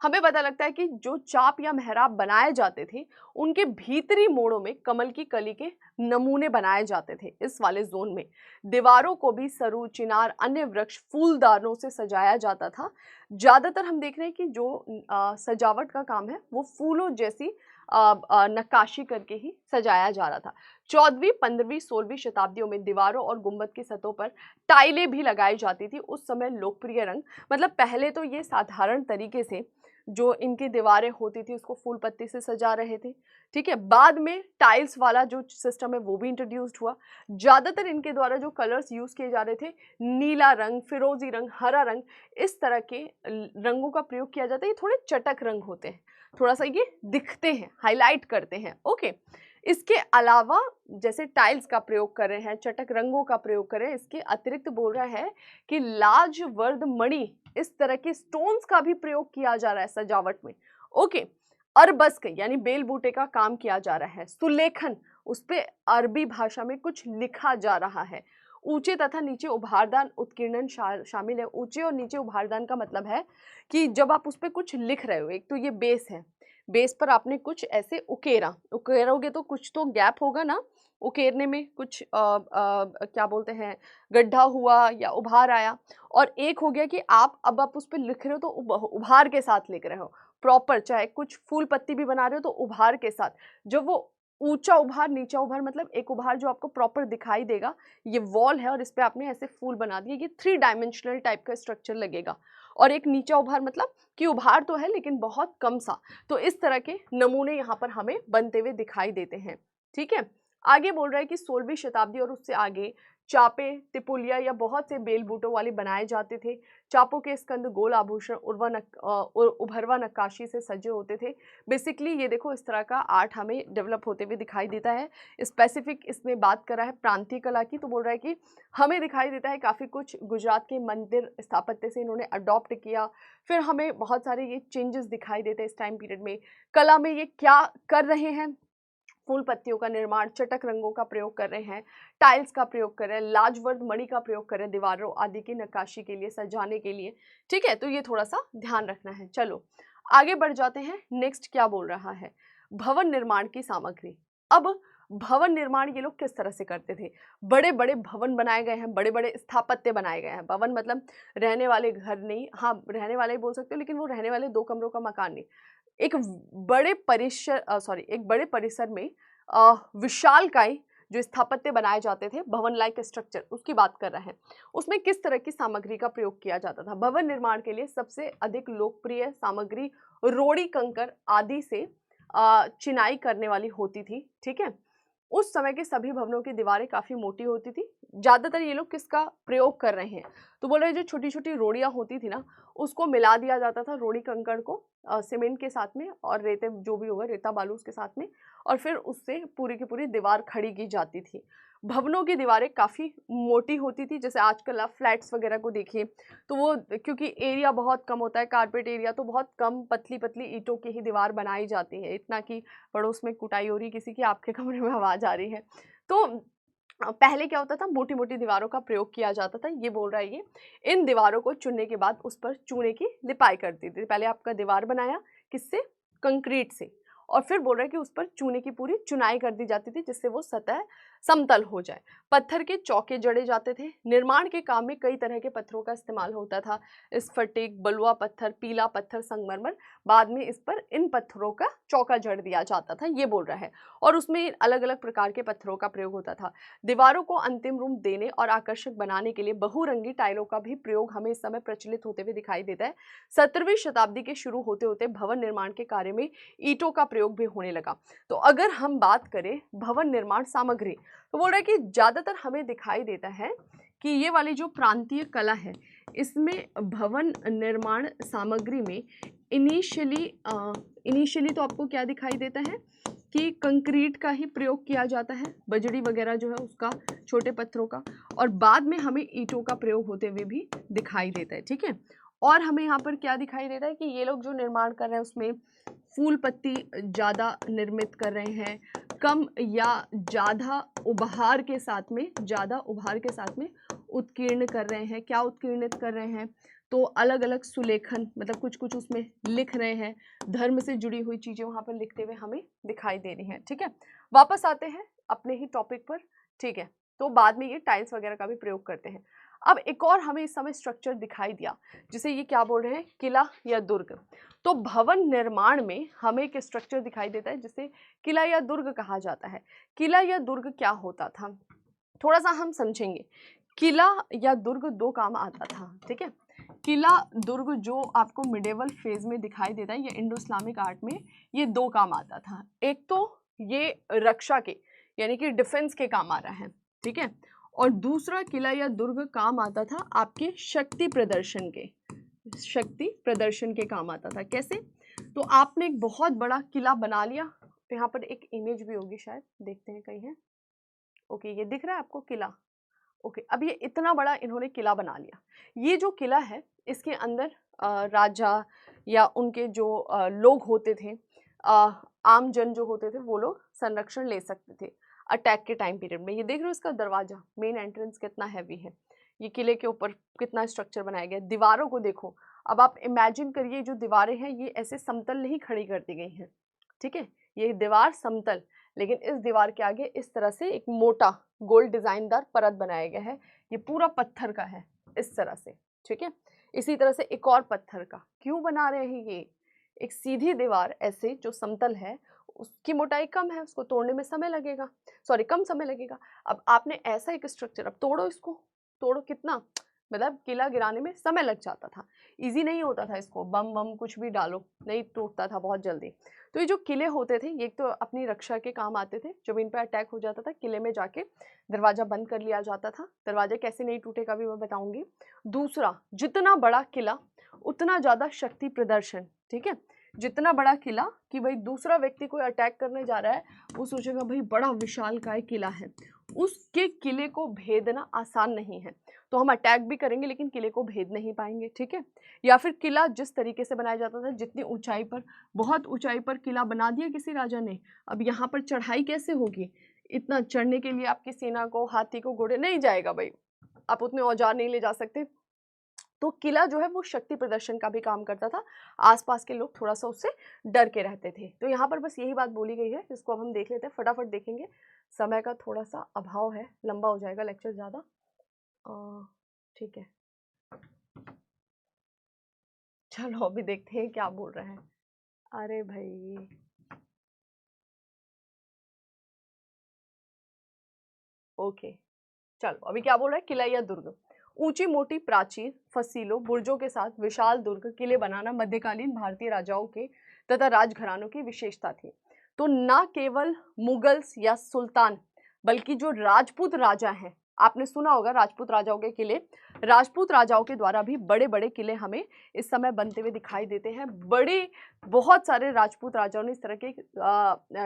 हमें पता लगता है कि जो चाप या मेहराब बनाए जाते थे, उनके भीतरी मोड़ों में कमल की कली के नमूने बनाए जाते थे। इस वाले जोन में दीवारों को भी सरू, चिनार, अन्य वृक्ष, फूलदानों से सजाया जाता था। ज्यादातर हम देख रहे हैं कि जो सजावट का काम है वो फूलों जैसी नक्काशी करके ही सजाया जा रहा था। 14वीं, 15वीं, 16वीं शताब्दियों में दीवारों और गुंबद की सतहों पर टाइलें भी लगाई जाती थी। उस समय लोकप्रिय रंग, मतलब पहले तो ये साधारण तरीके से जो इनकी दीवारें होती थी उसको फूल पत्ती से सजा रहे थे, ठीक है। बाद में टाइल्स वाला जो सिस्टम है वो भी इंट्रोड्यूस्ड हुआ। ज्यादातर इनके द्वारा जो कलर्स यूज किए जा रहे थे, नीला रंग, फिरोजी रंग, हरा रंग, इस तरह के रंगों का प्रयोग किया जाता है। ये थोड़े चटक रंग होते हैं, थोड़ा सा ये दिखते हैं, हाईलाइट करते हैं, ओके। इसके अलावा जैसे टाइल्स का प्रयोग कर रहे हैं, चटक रंगों का प्रयोग कर रहे हैं, इसके अतिरिक्त बोल रहा है कि लाजवर्द मणि, इस तरह के स्टोन्स का भी प्रयोग किया जा रहा है सजावट में, ओके। अरबस्क यानी बेल बूटे का काम किया जा रहा है। सुलेखन, उस पे अरबी भाषा में कुछ लिखा जा रहा है। ऊंचे तथा नीचे उभारदान उत्कीर्णन शामिल है। ऊंचे और नीचे उभारदान का मतलब है कि जब आप उस पर कुछ लिख रहे हो, एक तो ये बेस है, बेस पर आपने कुछ ऐसे उकेरोगे तो कुछ तो गैप होगा ना, उकेरने में कुछ क्या बोलते हैं, गड्ढा हुआ या उभार आया। और एक हो गया कि आप उस पर लिख रहे हो तो उभार के साथ लिख रहे हो प्रॉपर, चाहे कुछ फूल पत्ती भी बना रहे हो तो उभार के साथ। जब वो ऊंचा उभार, नीचा उभार, मतलब एक उभार जो आपको प्रॉपर दिखाई देगा, ये वॉल है और इस पे आपने ऐसे फूल बना दिए, ये 3 डायमेंशनल टाइप का स्ट्रक्चर लगेगा। और एक नीचा उभार मतलब कि उभार तो है लेकिन बहुत कम सा। तो इस तरह के नमूने यहाँ पर हमें बनते हुए दिखाई देते हैं, ठीक है। आगे बोल रहा है कि 16वीं शताब्दी और उससे आगे चापे, तिपुलिया या बहुत से बेल बूटों वाले बनाए जाते थे। चापों के स्कंद गोल आभूषण उभरवा नक्काशी से सजे होते थे। बेसिकली ये देखो इस तरह का आर्ट हमें डेवलप होते हुए दिखाई देता है। स्पेसिफिक इसमें बात कर रहा है प्रांतीय कला की, तो बोल रहा है कि हमें दिखाई देता है काफ़ी कुछ गुजरात के मंदिर स्थापत्य से इन्होंने अडॉप्ट किया। फिर हमें बहुत सारे ये चेंजेस दिखाई देते हैं इस टाइम पीरियड में। कला में ये क्या कर रहे हैं, फूल पत्तियों का निर्माण, चटक रंगों का प्रयोग कर रहे हैं, टाइल्स का प्रयोग कर रहे हैं, लाजवर्द मणि का प्रयोग कर रहे हैं दीवारों आदि की नक्काशी के लिए, सजाने के लिए, ठीक है। तो ये थोड़ा सा ध्यान रखना है। चलो आगे बढ़ जाते हैं। नेक्स्ट क्या बोल रहा है, भवन निर्माण की सामग्री। अब भवन निर्माण ये लोग किस तरह से करते थे, बड़े बड़े भवन बनाए गए हैं, बड़े बड़े स्थापत्य बनाए गए हैं। भवन मतलब रहने वाले घर नहीं, हाँ रहने वाले ही बोल सकते हो, लेकिन वो रहने वाले 2 कमरों का मकान नहीं। एक एक बड़े परिसर में विशालकाय जो स्थापत्य बनाए जाते थे, भवन लाइक स्ट्रक्चर, उसकी बात कर रहा है। उसमें किस तरह की सामग्री का प्रयोग किया जाता था। भवन निर्माण के लिए सबसे अधिक लोकप्रिय सामग्री रोड़ी, कंकर आदि से चिनाई करने वाली होती थी, ठीक है। उस समय के सभी भवनों की दीवारें काफी मोटी होती थी। ज्यादातर ये लोग किसका प्रयोग कर रहे हैं, तो बोल रहे जो छोटी छोटी रोड़ियां होती थी ना, उसको मिला दिया जाता था रोड़ी कंकड़ को सीमेंट के साथ में, और रेते जो भी होगा, रेता बालू उसके साथ में, और फिर उससे पूरी की पूरी दीवार खड़ी की जाती थी। भवनों की दीवारें काफ़ी मोटी होती थी। जैसे आजकल आप फ्लैट्स वगैरह को देखिए तो वो क्योंकि एरिया बहुत कम होता है, कारपेट एरिया, तो बहुत कम पतली पतली ईंटों की ही दीवार बनाई जाती है। इतना कि पड़ोस में कुटाई हो रही किसी की, आपके कमरे में आवाज़ आ रही है। तो पहले क्या होता था, मोटी मोटी दीवारों का प्रयोग किया जाता था। ये बोल रहा है ये, इन दीवारों को चुनने के बाद उस पर चूने की लिपाई कर दी थी। पहले आपका दीवार बनाया किससे, कंक्रीट से, और फिर बोल रहा है कि उस पर चूने की पूरी चुनाई कर दी जाती थी जिससे वो सतह समतल हो जाए। पत्थर के चौके जड़े जाते थे। निर्माण के काम में कई तरह के पत्थरों का इस्तेमाल होता था, स्फटिक, बलुआ पत्थर, पीला पत्थर, संगमरमर। बाद में इस पर इन पत्थरों का चौका जड़ दिया जाता था, ये बोल रहा है, और उसमें अलग अलग प्रकार के पत्थरों का प्रयोग होता था। दीवारों को अंतिम रूप देने और आकर्षक बनाने के लिए बहुरंगी टाइलों का भी प्रयोग हमें इस समय प्रचलित होते हुए दिखाई देता है। 17वीं शताब्दी के शुरू होते होते भवन निर्माण के कार्य में ईंटों का प्रयोग भी होने लगा। तो अगर हम बात करें भवन निर्माण सामग्री, तो बोल रहा है कि ज्यादातर हमें दिखाई देता है कि ये वाली जो प्रांतीय कला है, इसमें भवन निर्माण सामग्री में इनिशियली तो आपको क्या दिखाई देता है कि कंक्रीट का ही प्रयोग किया जाता है, बजड़ी वगैरह जो है उसका, छोटे पत्थरों का, और बाद में हमें ईंटों का प्रयोग होते हुए भी दिखाई देता है। ठीक है, और हमें यहाँ पर क्या दिखाई देता है कि ये लोग जो निर्माण कर रहे हैं उसमें फूल पत्ती ज़्यादा निर्मित कर रहे हैं, कम या ज़्यादा उभार के साथ में, ज़्यादा उभार के साथ में उत्कीर्ण कर रहे हैं। क्या उत्कीर्णित कर रहे हैं, तो अलग अलग सुलेखन, मतलब कुछ कुछ उसमें लिख रहे हैं, धर्म से जुड़ी हुई चीज़ें वहाँ पर लिखते हुए हमें दिखाई दे रही हैं। ठीक है, वापस आते हैं अपने ही टॉपिक पर। ठीक है, तो बाद में ये टाइल्स वगैरह का भी प्रयोग करते हैं। अब एक और हमें इस समय स्ट्रक्चर दिखाई दिया जिसे ये क्या बोल रहे हैं, किला या दुर्ग। तो भवन निर्माण में हमें एक स्ट्रक्चर दिखाई देता है जिसे किला या दुर्ग कहा जाता है। किला या दुर्ग क्या होता था, थोड़ा सा हम समझेंगे। किला या दुर्ग दो काम आता था। ठीक है, किला दुर्ग जो आपको मिडेवल फेज में दिखाई देता है या इंडो इस्लामिक आर्ट में, ये दो काम आता था। एक तो ये रक्षा के यानी कि डिफेंस के काम आ रहा है। ठीक है, और दूसरा किला या दुर्ग काम आता था आपके शक्ति प्रदर्शन के, शक्ति प्रदर्शन के काम आता था। कैसे, तो आपने एक बहुत बड़ा किला बना लिया, तो यहाँ पर एक इमेज भी होगी शायद, देखते हैं कहीं है। ओके, ये दिख रहा है आपको किला। ओके, अब ये इतना बड़ा इन्होंने किला बना लिया। ये जो किला है इसके अंदर राजा या उनके जो लोग होते थे, आम जन जो होते थे, वो लोग संरक्षण ले सकते थे अटैक के टाइम पीरियड में। ये देख रहे हो इसका दरवाजा, मेन एंट्रेंस कितना हैवी है, ये किले के ऊपर कितना स्ट्रक्चर बनाया गया। दीवारों को देखो, अब आप इमेजिन करिए जो दीवारें हैं ये ऐसे समतल नहीं खड़ी कर दी गई हैं। ठीक है, ये दीवार समतल, लेकिन इस दीवार के आगे इस तरह से एक मोटा गोल डिजाइनदार परत बनाया गया है। ये पूरा पत्थर का है इस तरह से। ठीक है, इसी तरह से एक और पत्थर का क्यों बना रहे हैं, ये एक सीधी दीवार ऐसे जो समतल है उसकी मोटाई कम है, उसको तोड़ने में समय लगेगा, सॉरी कम समय लगेगा। अब आपने ऐसा एक स्ट्रक्चर, अब तोड़ो इसको, तोड़ो कितना, मतलब किला गिराने में समय लग जाता था, इजी नहीं होता था, इसको बम बम कुछ भी डालो नहीं टूटता था बहुत जल्दी। तो ये जो किले होते थे ये तो अपनी रक्षा के काम आते थे। जब इन पर अटैक हो जाता था किले में जाके दरवाजा बंद कर लिया जाता था। दरवाजा कैसे नहीं टूटेगा भी मैं बताऊंगी। दूसरा, जितना बड़ा किला उतना ज़्यादा शक्ति प्रदर्शन। ठीक है, जितना बड़ा किला कि भाई दूसरा व्यक्ति कोई अटैक करने जा रहा है, वो सोचेगा भाई बड़ा विशालकाय किला है, उसके किले को भेदना आसान नहीं है, तो हम अटैक भी करेंगे लेकिन किले को भेद नहीं पाएंगे। ठीक है, या फिर किला जिस तरीके से बनाया जाता था, जितनी ऊंचाई पर, बहुत ऊंचाई पर किला बना दिया किसी राजा ने, अब यहाँ पर चढ़ाई कैसे होगी, इतना चढ़ने के लिए आपकी सेना को, हाथी को, घोड़े नहीं जाएगा भाई, आप उतने औजार नहीं ले जा सकते। तो किला जो है वो शक्ति प्रदर्शन का भी काम करता था, आसपास के लोग थोड़ा सा उससे डर के रहते थे। तो यहाँ पर बस यही बात बोली गई है, इसको अब हम देख लेते हैं, फटाफट देखेंगे, समय का थोड़ा सा अभाव है, लंबा हो जाएगा लेक्चर ज़्यादा। ठीक है, चलो अभी देखते हैं क्या बोल रहे हैं। अरे भाई, ओके, चलो अभी क्या बोल रहा है, किला या दुर्ग। ऊंची मोटी प्राचीर, फसीलों, बुर्जों के साथ विशाल दुर्ग किले बनाना मध्यकालीन भारतीय राजाओं के तथा राजघरानों की विशेषता थी। तो न केवल मुगल्स या सुल्तान, बल्कि जो राजपूत राजा हैं, आपने सुना होगा राजपूत राजाओं के किले, राजपूत राजाओं के द्वारा भी बड़े बड़े किले हमें इस समय बनते हुए दिखाई देते हैं। बड़े बहुत सारे राजपूत राजाओं ने इस तरह के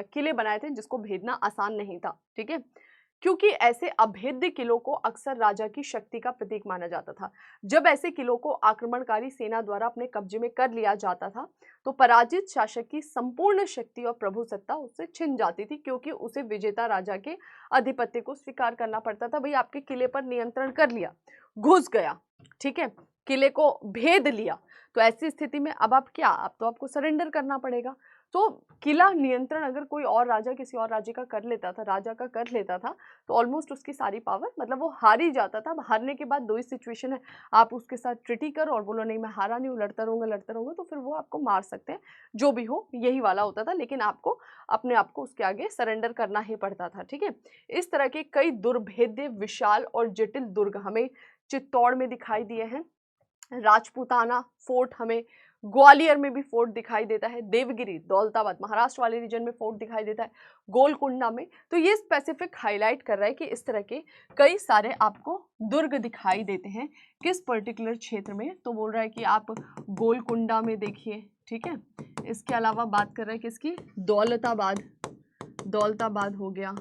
किले बनाए थे जिसको भेदना आसान नहीं था। ठीक है, क्योंकि ऐसे अभेद्य किलों को अक्सर राजा की शक्ति का प्रतीक माना जाता था। जब ऐसे किलों को आक्रमणकारी सेना द्वारा अपने कब्जे में कर लिया जाता था तो पराजित शासक की संपूर्ण शक्ति और प्रभुसत्ता उससे छिन जाती थी, क्योंकि उसे विजेता राजा के आधिपत्य को स्वीकार करना पड़ता था। भाई आपके किले पर नियंत्रण कर लिया, घुस गया, ठीक है, किले को भेद लिया, तो ऐसी स्थिति में अब आप क्या, अब तो आपको सरेंडर करना पड़ेगा। तो किला नियंत्रण अगर कोई और राजा किसी और राज्य का कर लेता था, राजा का कर लेता था, तो ऑलमोस्ट उसकी सारी पावर, मतलब वो हार ही जाता था। हारने के बाद दो ही सिचुएशन है, आप उसके साथ ट्रिटी करो और बोलो नहीं मैं हारा नहीं हूँ, लड़ता रहूंगा, तो फिर वो आपको मार सकते हैं, जो भी हो यही वाला होता था। लेकिन आपको अपने आप को उसके आगे सरेंडर करना ही पड़ता था, ठीक है। इस तरह के कई दुर्भेद्य, विशाल और जटिल दुर्ग हमें चित्तौड़ में दिखाई दिए हैं। राजपूताना फोर्ट हमें ग्वालियर में भी फोर्ट दिखाई देता है, देवगिरी, दौलताबाद, महाराष्ट्र वाले रीजन में फोर्ट दिखाई देता है, गोलकुंडा में। तो ये स्पेसिफिक हाईलाइट कर रहा है कि इस तरह के कई सारे आपको दुर्ग दिखाई देते हैं किस पर्टिकुलर क्षेत्र में। तो बोल रहा है कि आप गोलकुंडा में देखिए, ठीक है। इसके अलावा बात कर रहा है किसकी, दौलताबाद, दौलताबाद हो गया,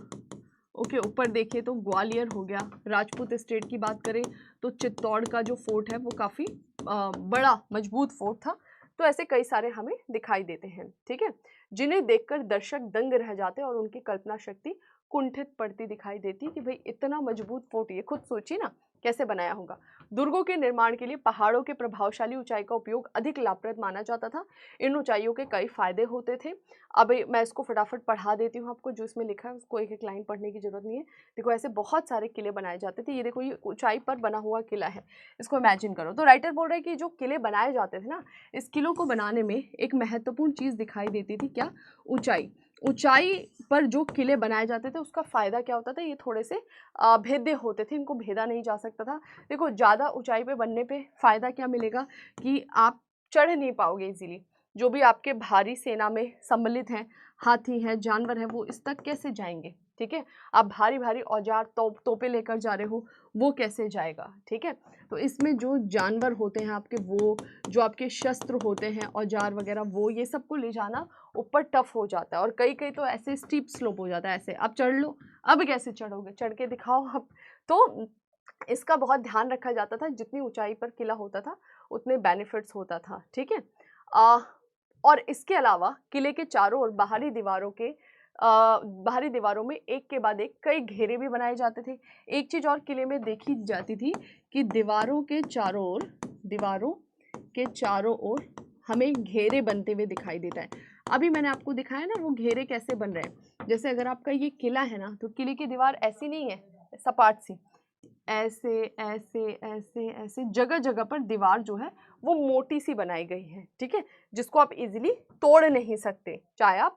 ओके। ऊपर देखिए तो ग्वालियर हो गया। राजपूत स्टेट की बात करें तो चित्तौड़ का जो फोर्ट है वो काफ़ी बड़ा मजबूत फोर्ट था। तो ऐसे कई सारे हमें दिखाई देते हैं, ठीक है, जिन्हें देखकर दर्शक दंग रह जाते और उनकी कल्पना शक्ति कुंठित पड़ती दिखाई देती कि भाई इतना मजबूत फोर्ट, ये खुद सोचिए ना कैसे बनाया होगा। दुर्गों के निर्माण के लिए पहाड़ों के प्रभावशाली ऊंचाई का उपयोग अधिक लाभप्रद माना जाता था। इन ऊंचाइयों के कई फायदे होते थे। अब मैं इसको फटाफट पढ़ा देती हूँ आपको, जो इसमें लिखा है उसको एक एक लाइन पढ़ने की जरूरत नहीं है। देखो ऐसे बहुत सारे किले बनाए जाते थे। ये देखो ये ऊंचाई पर बना हुआ किला है, इसको इमेजिन करो। तो राइटर बोल रहा है कि जो किले बनाए जाते थे ना, इस किलों को बनाने में एक महत्वपूर्ण चीज़ दिखाई देती थी, क्या, ऊंचाई। ऊंचाई पर जो किले बनाए जाते थे उसका फ़ायदा क्या होता था, ये थोड़े से भेद्य होते थे, इनको भेदा नहीं जा सकता था। देखो ज़्यादा ऊंचाई पे बनने पे फ़ायदा क्या मिलेगा कि आप चढ़ नहीं पाओगे इजीली। जो भी आपके भारी सेना में सम्मिलित हैं, हाथी हैं, जानवर हैं, वो इस तक कैसे जाएंगे, ठीक है। आप भारी भारी औजार, तोपे लेकर जा रहे हो, वो कैसे जाएगा, ठीक है। तो इसमें जो जानवर होते हैं आपके, वो जो आपके शस्त्र होते हैं, औजार वगैरह, वो ये सबको ले जाना ऊपर टफ हो जाता है। और कई कई तो ऐसे स्टीप स्लोप हो जाता है, ऐसे आप चढ़ लो, अब कैसे चढ़ोगे, चढ़ के दिखाओ आप। तो इसका बहुत ध्यान रखा जाता था, जितनी ऊंचाई पर किला होता था उतने बेनिफिट्स होता था, ठीक है। और इसके अलावा किले के चारों ओर बाहरी दीवारों में एक के बाद एक कई घेरे भी बनाए जाते थे। एक चीज और किले में देखी जाती थी कि दीवारों के चारों ओर हमें घेरे बनते हुए दिखाई देता है। अभी मैंने आपको दिखाया ना वो घेरे कैसे बन रहे हैं। जैसे अगर आपका ये किला है ना, तो किले की दीवार ऐसी नहीं है सपाट सी, ऐसे ऐसे ऐसे ऐसे जगह जगह पर दीवार जो है वो मोटी सी बनाई गई है, ठीक है, जिसको आप इजीली तोड़ नहीं सकते, चाहे आप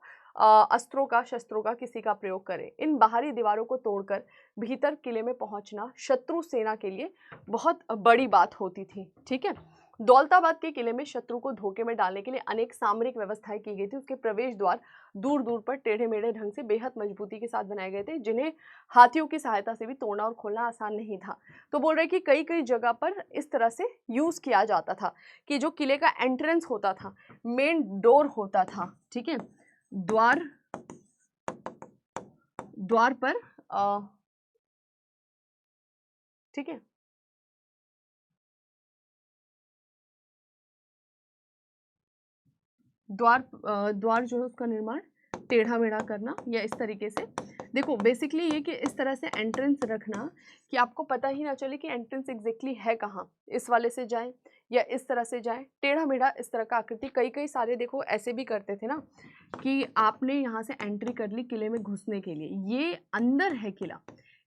अस्त्रों का, शस्त्रों का, किसी का प्रयोग करें। इन बाहरी दीवारों को तोड़कर भीतर किले में पहुंचना शत्रु सेना के लिए बहुत बड़ी बात होती थी, ठीक है। दौलताबाद के किले में शत्रु को धोखे में डालने के लिए अनेक सामरिक व्यवस्थाएं की गई थी। उसके प्रवेश द्वार दूर दूर पर टेढ़े मेढ़े ढंग से बेहद मजबूती के साथ बनाए गए थे, जिन्हें हाथियों की सहायता से भी तोड़ना और खोलना आसान नहीं था। तो बोल रहे कि कई कई जगह पर इस तरह से यूज किया जाता था कि जो किले का एंट्रेंस होता था, मेन डोर होता था, ठीक है, द्वार पर, ठीक है, द्वार जो है उसका निर्माण टेढ़ा मेढ़ा करना या इस तरीके से। देखो बेसिकली ये कि इस तरह से एंट्रेंस रखना कि आपको पता ही ना चले कि एंट्रेंस एग्जैक्टली है कहाँ, इस वाले से जाए या इस तरह से जाए, टेढ़ा मेढ़ा इस तरह का आकृति। कई कई सारे देखो ऐसे भी करते थे ना कि आपने यहाँ से एंट्री कर ली किले में घुसने के लिए, ये अंदर है किला,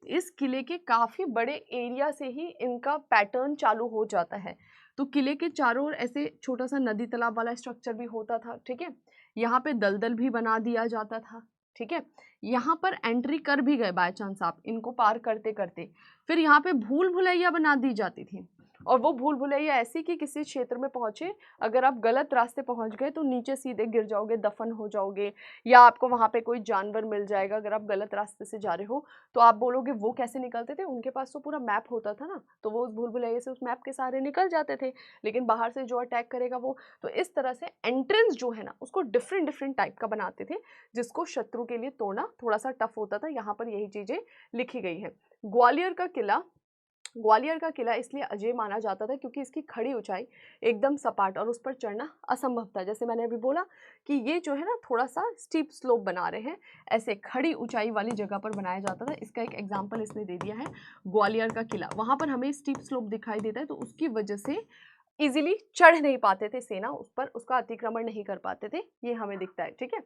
इस किले के काफ़ी बड़े एरिया से ही इनका पैटर्न चालू हो जाता है। तो किले के चारों ओर ऐसे छोटा सा नदी तालाब वाला स्ट्रक्चर भी होता था, ठीक है। यहाँ पे दलदल भी बना दिया जाता था, ठीक है। यहाँ पर एंट्री कर भी गए बाय चांस आप इनको पार करते करते, फिर यहाँ पे भूल भुलैया बना दी जाती थी। और वो भूल भुलैया ऐसी कि किसी क्षेत्र में पहुंचे, अगर आप गलत रास्ते पहुंच गए तो नीचे सीधे गिर जाओगे, दफन हो जाओगे, या आपको वहां पे कोई जानवर मिल जाएगा अगर आप गलत रास्ते से जा रहे हो। तो आप बोलोगे वो कैसे निकलते थे, उनके पास तो पूरा मैप होता था ना, तो वो उस भूल भुलैया से उस मैप के सहारे निकल जाते थे। लेकिन बाहर से जो अटैक करेगा वो, तो इस तरह से एंट्रेंस जो है ना उसको डिफरेंट डिफरेंट टाइप का बनाते थे, जिसको शत्रु के लिए तोड़ना थोड़ा सा टफ होता था। यहाँ पर यही चीजें लिखी गई है। ग्वालियर का किला इसलिए अजय माना जाता था क्योंकि इसकी खड़ी ऊंचाई एकदम सपाट और उस पर चढ़ना असंभव था। जैसे मैंने अभी बोला कि ये जो है ना थोड़ा सा स्टीप स्लोप बना रहे हैं, ऐसे खड़ी ऊंचाई वाली जगह पर बनाया जाता था। इसका एक एग्जाम्पल इसने दे दिया है, ग्वालियर का किला। वहां पर हमें स्टीप स्लोप दिखाई देता है, तो उसकी वजह से इजीली चढ़ नहीं पाते थे सेना उस पर, उसका अतिक्रमण नहीं कर पाते थे, ये हमें दिखता है। ठीक है,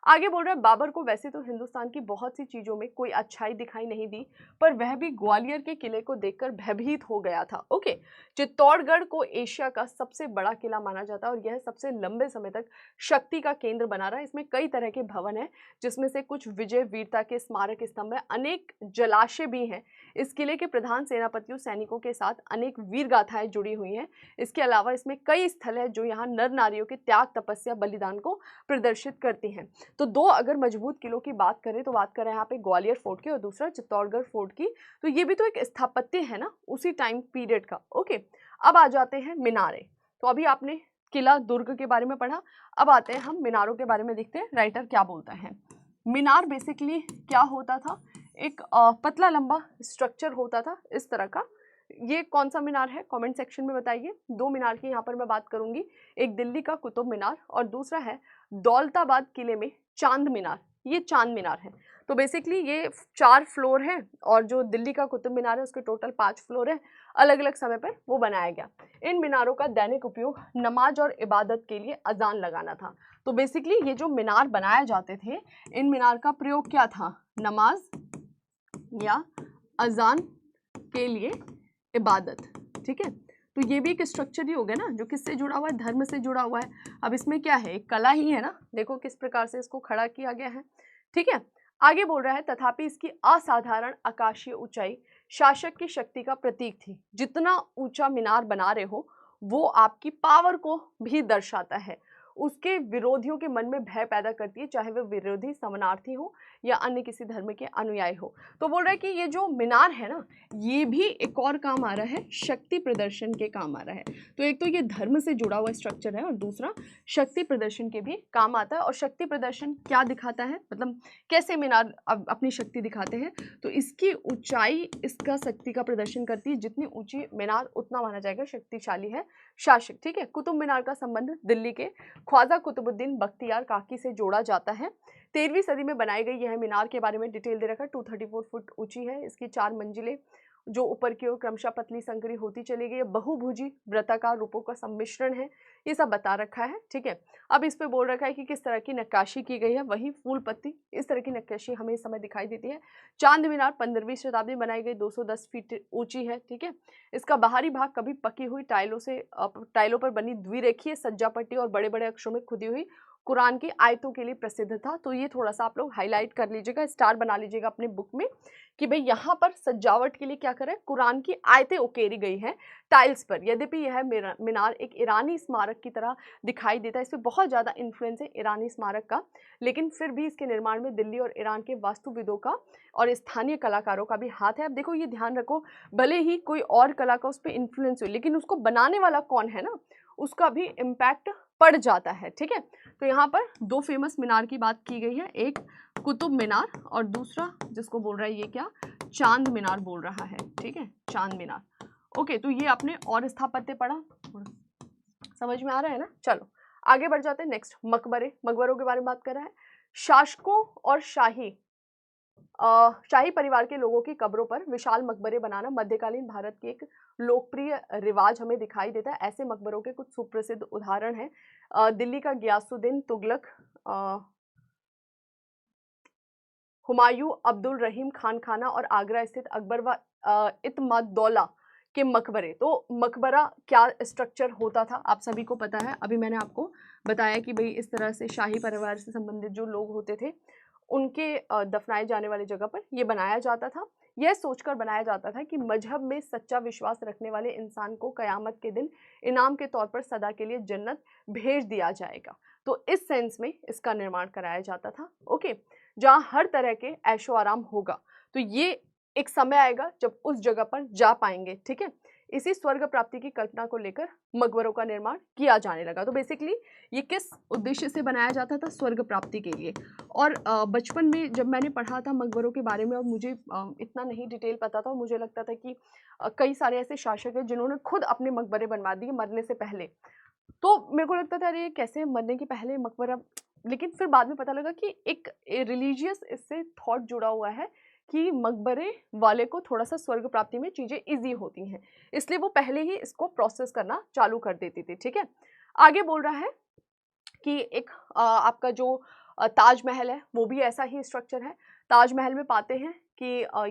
आगे बोल रहा है बाबर को वैसे तो हिंदुस्तान की बहुत सी चीजों में कोई अच्छाई दिखाई नहीं दी, पर वह भी ग्वालियर के किले को देखकर भयभीत हो गया था। ओके, चित्तौड़गढ़ को एशिया का सबसे बड़ा किला माना जाता है और यह सबसे लंबे समय तक शक्ति का केंद्र बना रहा है। इसमें कई तरह के भवन हैं, जिसमें से कुछ विजय वीरता के स्मारक स्तंभ है, अनेक जलाशय भी हैं। इस किले के प्रधान सेनापतियों सैनिकों के साथ अनेक वीर गाथाएं जुड़ी हुई हैं। इसके अलावा इसमें कई स्थल है जो यहाँ नर नारियों के त्याग, तपस्या, बलिदान को प्रदर्शित करती हैं। तो दो अगर मजबूत किलों की बात करें तो बात करें यहाँ पे ग्वालियर फोर्ट की और दूसरा चित्तौड़गढ़ फोर्ट की, तो ये भी तो एक स्थापत्य है ना उसी टाइम पीरियड का। ओके, अब आ जाते हैं मीनारे। तो अभी आपने किला दुर्ग के बारे में पढ़ा, अब आते हैं हम मीनारों के बारे में, देखते हैं राइटर क्या बोलता है। मीनार बेसिकली क्या होता था, एक पतला लंबा स्ट्रक्चर होता था इस तरह का। ये कौन सा मीनार है कमेंट सेक्शन में बताइए। दो मीनार की यहाँ पर मैं बात करूंगी, एक दिल्ली का कुतुब मीनार और दूसरा है दौलताबाद किले में चांद मीनार। ये चांद मीनार है। तो बेसिकली ये 4 फ्लोर है और जो दिल्ली का कुतुब मीनार है उसके टोटल 5 फ्लोर है, अलग अलग समय पर वो बनाया गया। इन मीनारों का दैनिक उपयोग नमाज और इबादत के लिए अजान लगाना था। तो बेसिकली ये जो मीनार बनाए जाते थे, इन मीनार का प्रयोग क्या था, नमाज या अजान के लिए इबादत। ठीक है, तो ये भी एक स्ट्रक्चर ही हो गया ना जो किससे जुड़ा हुआ है, धर्म से जुड़ा हुआ है। अब इसमें क्या है, एक कला ही है ना, देखो किस प्रकार से इसको खड़ा किया गया है। ठीक है, आगे बोल रहा है तथापि इसकी असाधारण आकाशीय ऊंचाई शासक की शक्ति का प्रतीक थी। जितना ऊंचा मीनार बना रहे हो वो आपकी पावर को भी दर्शाता है, उसके विरोधियों के मन में भय पैदा करती है, चाहे वो विरोधी समानार्थी हो या अन्य किसी धर्म के अनुयायी हो। तो बोल रहा है कि ये जो मीनार है ना, ये भी एक और काम आ रहा है, शक्ति प्रदर्शन के काम आ रहा है। तो एक तो ये धर्म से जुड़ा हुआ स्ट्रक्चर है और दूसरा शक्ति प्रदर्शन के भी काम आता है। और शक्ति प्रदर्शन क्या दिखाता है, मतलब कैसे मीनार अपनी शक्ति दिखाते हैं, तो इसकी ऊंचाई इसका शक्ति का प्रदर्शन करती है। जितनी ऊंची मीनार उतना माना जाएगा शक्तिशाली है शासक। ठीक है, कुतुब मीनार का संबंध दिल्ली के ख्वाजा कुतुबुद्दीन बख्तियार काकी से जोड़ा जाता है। 13वीं सदी में बनाई गई यह मीनार के बारे में डिटेल दे रखा है। 234 फुट ऊंची है, इसकी 4 मंजिलें जो ऊपर की ओर क्रमशः पतली संकरी होती चली गई है, बहुभुजी वृत्ताकार रूपों का सम्मिश्रण है, ये सब बता रखा है। ठीक है, अब इस पे बोल रखा है कि किस तरह की नक्काशी की गई है, वही फूल पत्ती इस तरह की नक्काशी हमें इस समय दिखाई देती है। चांद मीनार 15वीं शताब्दी में बनाई गई, 210 फीट ऊंची है। ठीक है, इसका बाहरी भाग कभी पकी हुई टाइलों पर बनी द्विरेखीय सज्जा पट्टी और बड़े बड़े अक्षरों में खुदी हुई कुरान की आयतों के लिए प्रसिद्ध था। तो ये थोड़ा सा आप लोग हाईलाइट कर लीजिएगा, स्टार बना लीजिएगा अपने बुक में कि भाई यहाँ पर सजावट के लिए क्या करें, कुरान की आयतें उकेरी गई हैं टाइल्स पर। यद्यपि यह मीनार एक ईरानी स्मारक की तरह दिखाई देता है, इसमें बहुत ज़्यादा इन्फ्लुएंस है ईरानी स्मारक का, लेकिन फिर भी इसके निर्माण में दिल्ली और ईरान के वास्तुविदों का और स्थानीय कलाकारों का भी हाथ है। अब देखो ये ध्यान रखो, भले ही कोई और कला का उस पर इन्फ्लुएंस हो, लेकिन उसको बनाने वाला कौन है ना, उसका भी इम्पैक्ट पड़ जाता है। ठीक है, तो यहाँ पर 2 फेमस मीनार की बात की गई है, एक कुतुब मीनार और दूसरा जिसको बोल रहा है ये क्या, चांद मीनार बोल रहा है। ठीक है, चांद मीनार। ओके, तो ये आपने और स्थापत्य पढ़ा, समझ में आ रहा है ना। चलो आगे बढ़ जाते हैं। नेक्स्ट मकबरों के बारे में बात कर रहा है। शासकों और शाही परिवार के लोगों की कब्रों पर विशाल मकबरे बनाना मध्यकालीन भारत की एक लोकप्रिय रिवाज हमें दिखाई देता है। ऐसे मकबरों के कुछ सुप्रसिद्ध उदाहरण हैं, दिल्ली का गियासुद्दीन तुगलक, हुमायूं अब्दुल रहीम खान खाना और आगरा स्थित अकबर व इत्मादौला के मकबरे। तो मकबरा क्या स्ट्रक्चर होता था आप सभी को पता है, अभी मैंने आपको बताया कि भाई इस तरह से शाही परिवार से संबंधित जो लोग होते थे उनके दफनाए जाने वाली जगह पर ये बनाया जाता था। यह सोचकर बनाया जाता था कि मजहब में सच्चा विश्वास रखने वाले इंसान को क़यामत के दिन इनाम के तौर पर सदा के लिए जन्नत भेज दिया जाएगा। तो इस सेंस में इसका निर्माण कराया जाता था। ओके, जहाँ हर तरह के ऐशो आराम होगा। तो ये एक समय आएगा जब उस जगह पर जा पाएंगे। ठीक है, इसी स्वर्ग प्राप्ति की कल्पना को लेकर मकबरों का निर्माण किया जाने लगा। तो बेसिकली ये किस उद्देश्य से बनाया जाता था? स्वर्ग प्राप्ति के लिए। और बचपन में जब मैंने पढ़ा था मकबरों के बारे में, और मुझे इतना नहीं डिटेल पता था, और मुझे लगता था कि कई सारे ऐसे शासक हैं जिन्होंने खुद अपने मकबरे बनवा दिए मरने से पहले। तो मेरे को लगता था अरे कैसे मरने के पहले मकबरा, लेकिन फिर बाद में पता लगा कि एक रिलीजियस इससे थॉट जुड़ा हुआ है कि मकबरे वाले को थोड़ा सा स्वर्ग प्राप्ति में चीज़ें इजी होती हैं, इसलिए वो पहले ही इसको प्रोसेस करना चालू कर देती थी। ठीक है, आगे बोल रहा है कि एक आपका जो ताजमहल है वो भी ऐसा ही स्ट्रक्चर है। ताजमहल में पाते हैं कि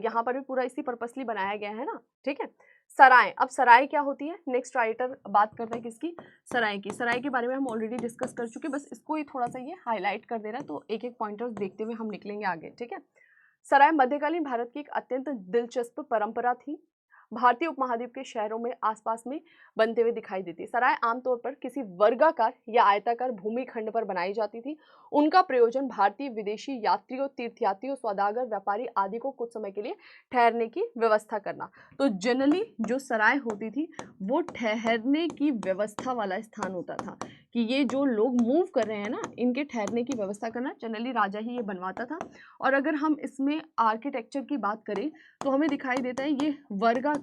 यहाँ पर भी पूरा इसी पर्पसली बनाया गया है ना। ठीक है, सराय, अब सराय क्या होती है? नेक्स्ट राइटर बात करता है किसकी? सराय की। सराय के बारे में हम ऑलरेडी डिस्कस कर चुके, बस इसको ही थोड़ा सा ये हाईलाइट कर दे रहा है, तो एक एक पॉइंटर्स देखते हुए हम निकलेंगे आगे। ठीक है, सराय मध्यकालीन भारत की एक अत्यंत दिलचस्प परंपरा थी। भारतीय उपमहाद्वीप के शहरों में आसपास में बनते हुए दिखाई देती है। सराय आमतौर पर किसी वर्गाकार या आयताकार भूमि खंड पर बनाई जाती थी। उनका प्रयोजन भारतीय विदेशी यात्रियों, तीर्थयात्रियों, सौदागर, व्यापारी आदि को कुछ समय के लिए ठहरने की व्यवस्था करना। तो जनरली जो सराय होती थी वो ठहरने की व्यवस्था वाला स्थान होता था, कि ये जो लोग मूव कर रहे हैं ना, इनके ठहरने की व्यवस्था करना जनरली राजा ही ये बनवाता था। और अगर हम इसमें आर्किटेक्चर की बात करें तो हमें दिखाई देता है ये वर्गाकार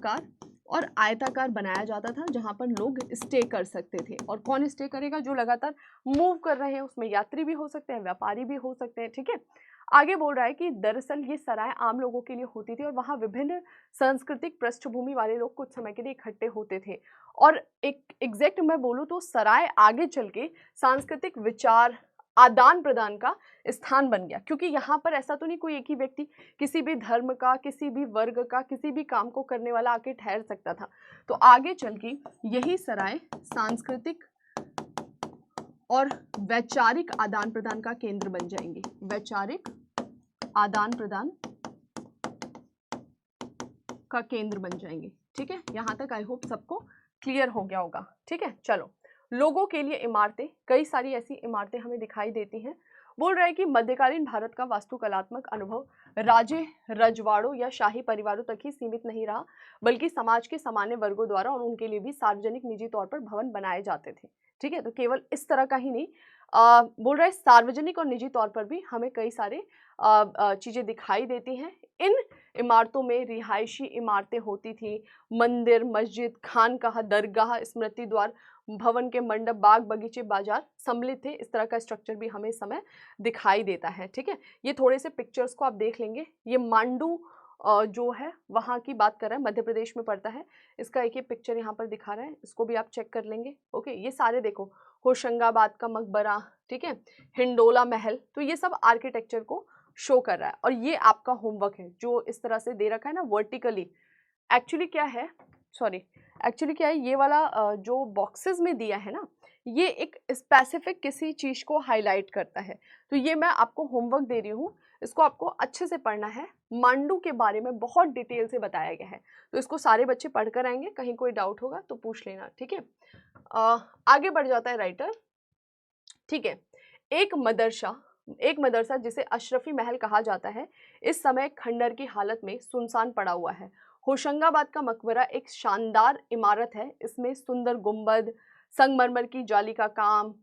और आयताकार बनाया जाता था, जहां पर लोग स्टे कर सकते थे। और कौन स्टे करेगा? जो लगातार मूव कर रहे हैं, उसमें यात्री भी हो सकते हैं, व्यापारी भी हो सकते हैं। ठीक है, आगे बोल रहा है कि दरअसल ये सराय आम लोगों के लिए होती थी और वहाँ विभिन्न सांस्कृतिक पृष्ठभूमि वाले लोग कुछ समय के लिए इकट्ठे होते थे। और एक एग्जैक्ट मैं बोलूँ तो सराय आगे चल के सांस्कृतिक विचार आदान प्रदान का स्थान बन गया, क्योंकि यहाँ पर ऐसा तो नहीं कोई एक ही व्यक्ति किसी भी धर्म का, किसी भी वर्ग का, किसी भी काम को करने वाला आके ठहर सकता था। तो आगे चल के यही सराय सांस्कृतिक और वैचारिक आदान प्रदान का केंद्र बन जाएंगे। वैचारिक आदान प्रदान का केंद्र बन जाएंगे। ठीक है, यहां तक आई होप सबको क्लियर हो गया होगा। ठीक है, चलो, लोगों के लिए इमारतें, कई सारी ऐसी इमारतें हमें दिखाई देती हैं। बोल रहा है कि मध्यकालीन भारत का वास्तुकलात्मक अनुभव राजे, रजवाड़ों या शाही परिवारों तक ही सीमित नहीं रहा, बल्कि समाज के सामान्य वर्गों द्वारा और उनके लिए भी सार्वजनिक निजी तौर पर भवन बनाए जाते थे। ठीक है, तो केवल इस तरह का ही नहीं, बोल रहा है सार्वजनिक और निजी तौर पर भी हमें कई सारे चीज़ें दिखाई देती हैं। इन इमारतों में रिहायशी इमारतें होती थी, मंदिर, मस्जिद, खानकाह, दरगाह, स्मृति द्वार, भवन के मंडप, बाग, बगीचे, बाजार सम्मिलित थे। इस तरह का स्ट्रक्चर भी हमें इस समय दिखाई देता है। ठीक है, ये थोड़े से पिक्चर्स को आप देख लेंगे। ये मांडू जो है वहाँ की बात कर रहा है, मध्य प्रदेश में पड़ता है। इसका एक पिक्चर यहाँ पर दिखा रहा है, इसको भी आप चेक कर लेंगे। ओके, ये सारे देखो, होशंगाबाद का मकबरा, ठीक है, हिंडोला महल, तो ये सब आर्किटेक्चर को शो कर रहा है। और ये आपका होमवर्क है जो इस तरह से दे रखा है ना वर्टिकली। एक्चुअली क्या है, ये वाला जो बॉक्सेस में दिया है ना, ये एक स्पेसिफिक किसी चीज़ को हाईलाइट करता है। तो ये मैं आपको होमवर्क दे रही हूँ, इसको आपको अच्छे से पढ़ना है। मांडू के बारे में बहुत डिटेल से बताया गया है, तो इसको सारे बच्चे पढ़कर आएंगे। कहीं कोई डाउट होगा तो पूछ लेना। ठीक है, आगे बढ़ जाता है राइटर। ठीक है, एक मदरसा जिसे अशरफी महल कहा जाता है, इस समय खंडर की हालत में सुनसान पड़ा हुआ है। होशंगाबाद का मकबरा एक शानदार इमारत है। इसमें सुंदर गुंबद, संगमरमर की जाली का काम,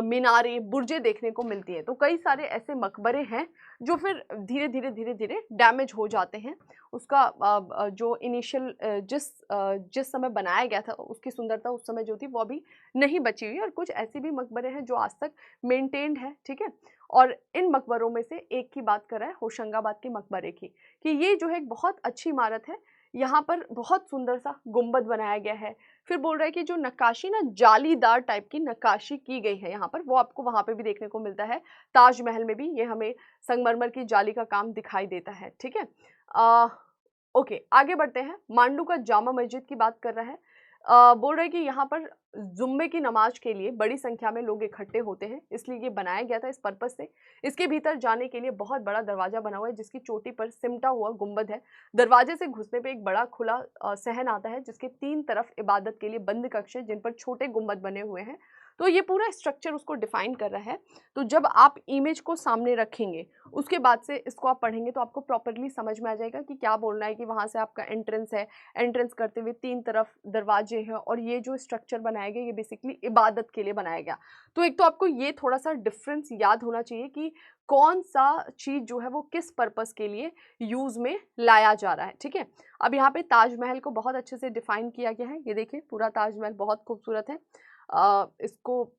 मीनारे, बुर्जे देखने को मिलती है। तो कई सारे ऐसे मकबरे हैं जो फिर धीरे धीरे डैमेज हो जाते हैं। उसका जो इनिशियल जिस समय बनाया गया था उसकी सुंदरता उस समय जो थी वो अभी नहीं बची हुई। और कुछ ऐसे भी मकबरे हैं जो आज तक मेंटेन्ड है। ठीक है, और इन मकबरों में से एक की बात कर रहा है, होशंगाबाद के मकबरे की, कि ये जो है एक बहुत अच्छी इमारत है। यहाँ पर बहुत सुंदर सा गुंबद बनाया गया है। फिर बोल रहा है कि जो नक्काशी ना, जालीदार टाइप की नक्काशी की गई है यहाँ पर, वो आपको वहाँ पे भी देखने को मिलता है। ताजमहल में भी ये हमें संगमरमर की जाली का काम दिखाई देता है। ठीक है, ओके, आगे बढ़ते हैं। मांडू का जामा मस्जिद की बात कर रहा है। बोल रहे हैं कि यहाँ पर जुम्मे की नमाज के लिए बड़ी संख्या में लोग इकट्ठे होते हैं, इसलिए ये बनाया गया था इस पर्पज से। इसके भीतर जाने के लिए बहुत बड़ा दरवाजा बना हुआ है, जिसकी चोटी पर सिमटा हुआ गुंबद है। दरवाजे से घुसने पे एक बड़ा खुला सहन आता है, जिसके 3 तरफ इबादत के लिए बंद कक्ष है, जिन पर छोटे गुंबद बने हुए हैं। तो ये पूरा स्ट्रक्चर उसको डिफाइन कर रहा है। तो जब आप इमेज को सामने रखेंगे, उसके बाद से इसको आप पढ़ेंगे, तो आपको प्रॉपरली समझ में आ जाएगा कि क्या बोलना है। कि वहाँ से आपका एंट्रेंस है, एंट्रेंस करते हुए 3 तरफ दरवाजे हैं, और ये जो स्ट्रक्चर बनाया गया ये बेसिकली इबादत के लिए बनाया गया। तो एक तो आपको ये थोड़ा सा डिफरेंस याद होना चाहिए कि कौन सा चीज़ जो है वो किस पर्पस के लिए यूज़ में लाया जा रहा है। ठीक है, अब यहाँ पे ताजमहल को बहुत अच्छे से डिफाइन किया गया है। ये देखिए पूरा ताजमहल बहुत खूबसूरत है।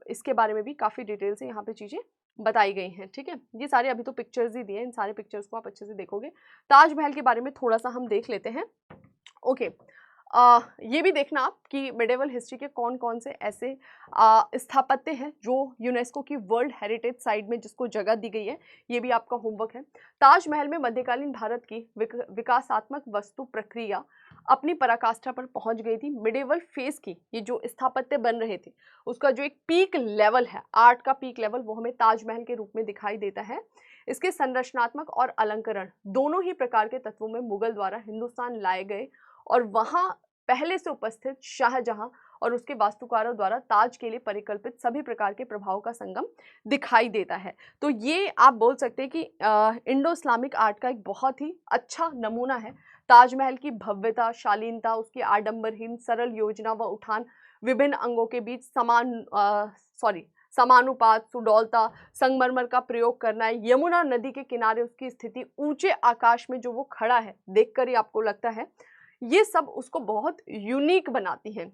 इसके बारे में भी काफ़ी डिटेल से यहाँ पे चीज़ें बताई गई हैं। ठीक है, ये सारे अभी तो पिक्चर्स ही दिए हैं, इन सारे पिक्चर्स को आप अच्छे से देखोगे। ताजमहल के बारे में थोड़ा सा हम देख लेते हैं। ओके, ये भी देखना आप कि मिडिवल हिस्ट्री के कौन कौन से ऐसे स्थापत्य हैं जो यूनेस्को की वर्ल्ड हेरिटेज साइट में जिसको जगह दी गई है। ये भी आपका होमवर्क है। ताजमहल में मध्यकालीन भारत की विकासात्मक वस्तु प्रक्रिया अपनी पराकाष्ठा पर पहुंच गई थी। मिडिवल फेज की ये जो स्थापत्य बन रहे थे, उसका जो एक पीक लेवल है, आर्ट का पीक लेवल, वो हमें ताजमहल के रूप में दिखाई देता है। इसके संरचनात्मक और अलंकरण दोनों ही प्रकार के तत्वों में मुगल द्वारा हिंदुस्तान लाए गए, और वहां पहले से उपस्थित शाहजहां और उसके वास्तुकारों द्वारा ताज के लिए परिकल्पित सभी प्रकार के प्रभाव का संगम दिखाई देता है। तो ये आप बोल सकते हैं कि इंडो इस्लामिक आर्ट का एक बहुत ही अच्छा नमूना है। ताजमहल की भव्यता, शालीनता, उसकी आडंबरहीन सरल योजना व उठान, विभिन्न अंगों के बीच समानुपात, सुडौलता, संगमरमर का प्रयोग करना है, यमुना नदी के किनारे उसकी स्थिति, ऊंचे आकाश में जो वो खड़ा है, देखकर ही आपको लगता है, ये सब उसको बहुत यूनिक बनाती हैं।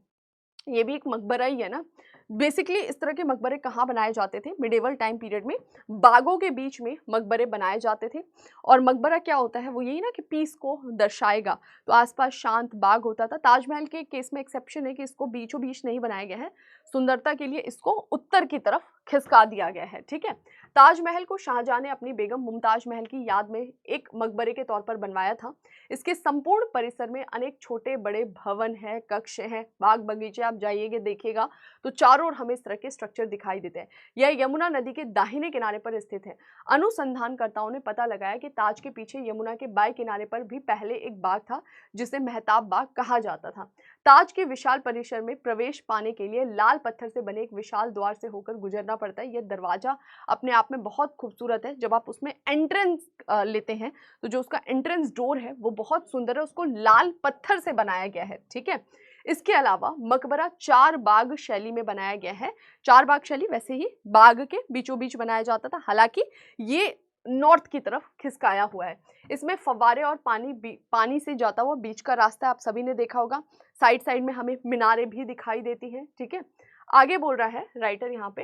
ये भी एक मकबरा ही है ना। बेसिकली इस तरह के मकबरे कहाँ बनाए जाते थे? मिडिवल टाइम पीरियड में बागों के बीच में मकबरे बनाए जाते थे। और मकबरा क्या होता है? वो यही ना कि पीस को दर्शाएगा, तो आसपास शांत बाग होता था। ताजमहल के केस में एक्सेप्शन है कि इसको बीचों बीच नहीं बनाया गया है, सुंदरता के लिए इसको उत्तर की तरफ खिसका दिया गया है। ठीक है, ताजमहल को शाहजहां ने अपनी बेगम मुमताज महल की याद में एक मकबरे के तौर पर बनवाया था। इसके संपूर्ण परिसर में अनेक छोटे बड़े भवन हैं, कक्ष हैं, बाग बगीचे। आप जाइएगा देखिएगा तो चारों ओर हमें इस तरह के स्ट्रक्चर दिखाई देते हैं। यह यमुना नदी के दाहिने किनारे पर स्थित है। अनुसंधानकर्ताओं ने पता लगाया कि ताज के पीछे यमुना के बाएं किनारे पर भी पहले एक बाग था, जिसे मेहताब बाग कहा जाता था। ताज के विशाल परिसर में प्रवेश पाने के लिए लाल पत्थर से बने एक विशाल द्वार से होकर गुजरना पड़ता है। यह दरवाजा अपने आप में बहुत खूबसूरत है। जब आप उसमें एंट्रेंस लेते हैं, तो जो उसका एंट्रेंस डोर है वो बहुत सुंदर है, उसको लाल पत्थर से बनाया गया है। ठीक है, इसके अलावा मकबरा 4 बाग शैली में बनाया गया है। 4 बाग शैली वैसे ही बाग के बीचों बीच बनाया जाता था, हालांकि ये नॉर्थ की तरफ खिसकाया हुआ है। इसमें फव्वारे और पानी से जाता हुआ बीच का रास्ता आप सभी ने देखा होगा। साइड साइड में हमें मीनारें भी दिखाई देती हैं। ठीक है, आगे बोल रहा है राइटर यहाँ पे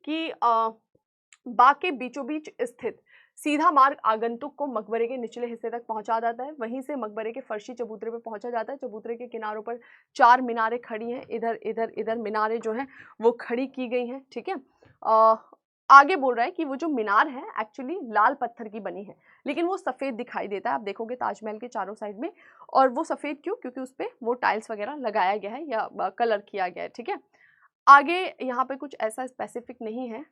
कि बाग के बीचों बीच स्थित सीधा मार्ग आगंतुक को मकबरे के निचले हिस्से तक पहुंचा जाता है। वहीं से मकबरे के फर्शी चबूतरे पर पहुंचा जाता है। चबूतरे के किनारों पर 4 मीनारें खड़ी हैं, इधर इधर इधर मीनारें जो हैं वो खड़ी की गई हैं। ठीक है, आगे बोल रहा है कि वो जो मीनार है एक्चुअली लाल पत्थर की बनी है, लेकिन वो सफ़ेद दिखाई देता है। आप देखोगे ताजमहल के चारों साइड में, और वो सफ़ेद क्यों? क्योंकि उस पर वो टाइल्स वगैरह लगाया गया है या कलर किया गया है। ठीक है, आगे यहाँ पे कुछ ऐसा स्पेसिफिक नहीं है।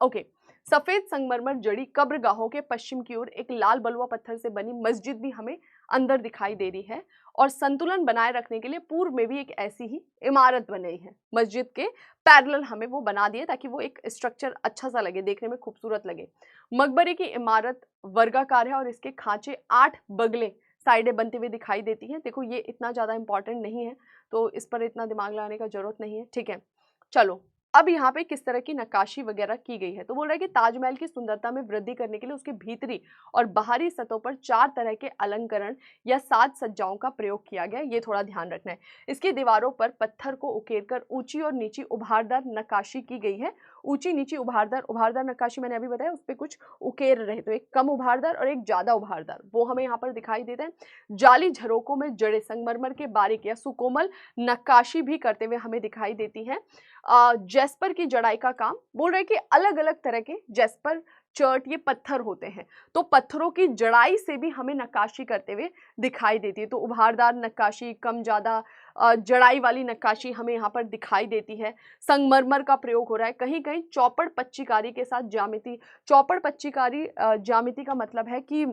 ओके, सफेद संगमरमर जड़ी कब्रगाहों के पश्चिम की ओर एक लाल बलुआ पत्थर से बनी मस्जिद भी हमें अंदर दिखाई दे रही है, और संतुलन बनाए रखने के लिए पूर्व में भी एक ऐसी ही इमारत बनी है। मस्जिद के पैरेलल हमें वो बना दिए ताकि वो एक स्ट्रक्चर अच्छा सा लगे, देखने में खूबसूरत लगे। मकबरे की इमारत वर्गाकार है और इसके खांचे 8 बगले साइडें बनती हुई दिखाई देती हैं। देखो ये इतना ज़्यादा इंपॉर्टेंट नहीं है, तो इस पर इतना दिमाग लगाने का जरूरत नहीं है। ठीक है, चलो अब यहाँ पे किस तरह की नक्काशी वगैरह की गई है। तो बोल रहा है कि ताजमहल की सुंदरता में वृद्धि करने के लिए उसके भीतरी और बाहरी सतहों पर 4 तरह के अलंकरण या साज सज्जाओं का प्रयोग किया गया। ये थोड़ा ध्यान रखना है। इसकी दीवारों पर पत्थर को उकेरकर ऊंची और नीची उभारदार नक्काशी की गई है। ऊंची नीची उभारदार नक्काशी मैंने अभी बताया, उस पर कुछ उकेर रहे, तो एक कम उभारदार और एक ज्यादा उभारदार, वो हमें यहाँ पर दिखाई देते हैं। जाली झरोकों में जड़े संगमरमर के बारीक या सुकोमल नक्काशी भी करते हुए हमें दिखाई देती है। जेस्पर की जड़ाई का काम, बोल रहे हैं कि अलग अलग तरह के जेस्पर चर्ट, ये पत्थर होते हैं। तो पत्थरों की जड़ाई से भी हमें नक्काशी करते हुए दिखाई देती है। तो उभारदार नक्काशी, कम ज़्यादा जड़ाई वाली नक्काशी हमें यहाँ पर दिखाई देती है। संगमरमर का प्रयोग हो रहा है, कहीं कहीं चौपड़ पच्चीकारी के साथ ज्यामिति। चौपड़ पच्चीकारी ज्यामिति का मतलब है कि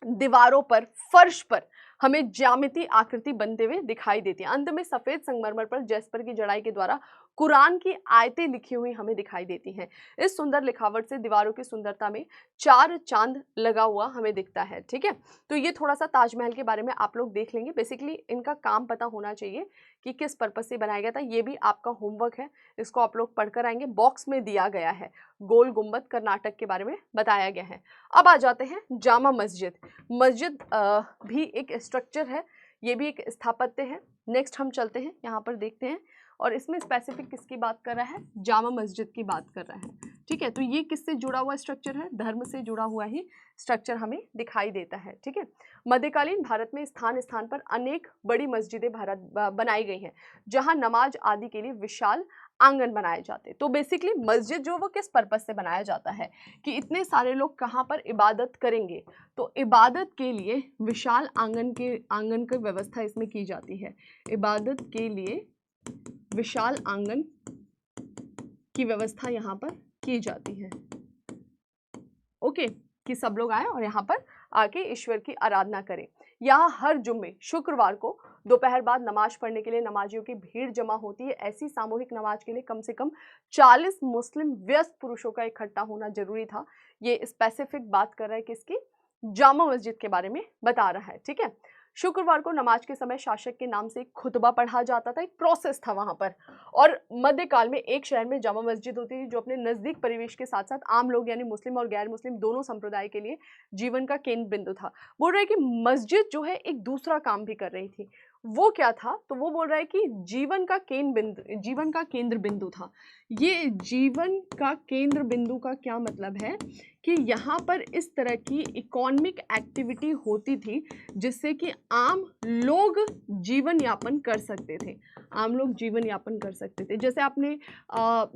दीवारों पर, फर्श पर हमें ज्यामिति आकृति बनते हुए दिखाई देती है। अंत में सफेद संगमरमर पर जैस्पर की जड़ाई के द्वारा कुरान की आयतें लिखी हुई हमें दिखाई देती हैं। इस सुंदर लिखावट से दीवारों की सुंदरता में 4 चांद लगा हुआ हमें दिखता है। ठीक है, तो ये थोड़ा सा ताजमहल के बारे में आप लोग देख लेंगे। बेसिकली इनका काम पता होना चाहिए कि किस पर्पज से बनाया गया था। ये भी आपका होमवर्क है, इसको आप लोग पढ़कर आएंगे। बॉक्स में दिया गया है, गोल गुंबद कर्नाटक के बारे में बताया गया है। अब आ जाते हैं जामा मस्जिद। मस्जिद भी एक स्ट्रक्चर है, ये भी एक स्थापत्य है। नेक्स्ट हम चलते हैं, यहाँ पर देखते हैं, और इसमें स्पेसिफिक किसकी बात कर रहा है? जामा मस्जिद की बात कर रहा है। ठीक है, तो ये किससे जुड़ा हुआ स्ट्रक्चर है? धर्म से जुड़ा हुआ ही स्ट्रक्चर हमें दिखाई देता है। ठीक है, मध्यकालीन भारत में स्थान स्थान पर अनेक बड़ी मस्जिदें बनाई गई हैं, जहां नमाज आदि के लिए विशाल आंगन बनाए जाते हैं। तो बेसिकली मस्जिद जो वो किस पर्पज से बनाया जाता है कि इतने सारे लोग कहाँ पर इबादत करेंगे, तो इबादत के लिए विशाल आंगन की व्यवस्था इसमें की जाती है। इबादत के लिए विशाल आंगन की व्यवस्था यहाँ पर की जाती है। ओके, कि सब लोग आए और यहाँ पर आके ईश्वर की आराधना करें। यहाँ हर जुम्मे शुक्रवार को दोपहर बाद नमाज पढ़ने के लिए नमाजियों की भीड़ जमा होती है। ऐसी सामूहिक नमाज के लिए कम से कम 40 मुस्लिम व्यस्त पुरुषों का इकट्ठा होना जरूरी था। ये स्पेसिफिक बात कर रहा है किसकी? जामा मस्जिद के बारे में बता रहा है। ठीक है, शुक्रवार को नमाज के समय शासक के नाम से एक खुतबा पढ़ा जाता था, एक प्रोसेस था वहां पर। और मध्यकाल में एक शहर में जामा मस्जिद होती थी जो अपने नजदीक परिवेश के साथ साथ आम लोग यानी मुस्लिम और गैर मुस्लिम दोनों संप्रदाय के लिए जीवन का केंद्र बिंदु था। बोल रहे कि मस्जिद जो है एक दूसरा काम भी कर रही थी। वो क्या था? तो वो बोल रहा है कि जीवन का केंद्र बिंदु था। ये जीवन का केंद्र बिंदु का क्या मतलब है कि यहाँ पर इस तरह की इकोनॉमिक एक्टिविटी होती थी जिससे कि आम लोग जीवन यापन कर सकते थे। आम लोग जीवन यापन कर सकते थे। जैसे आपने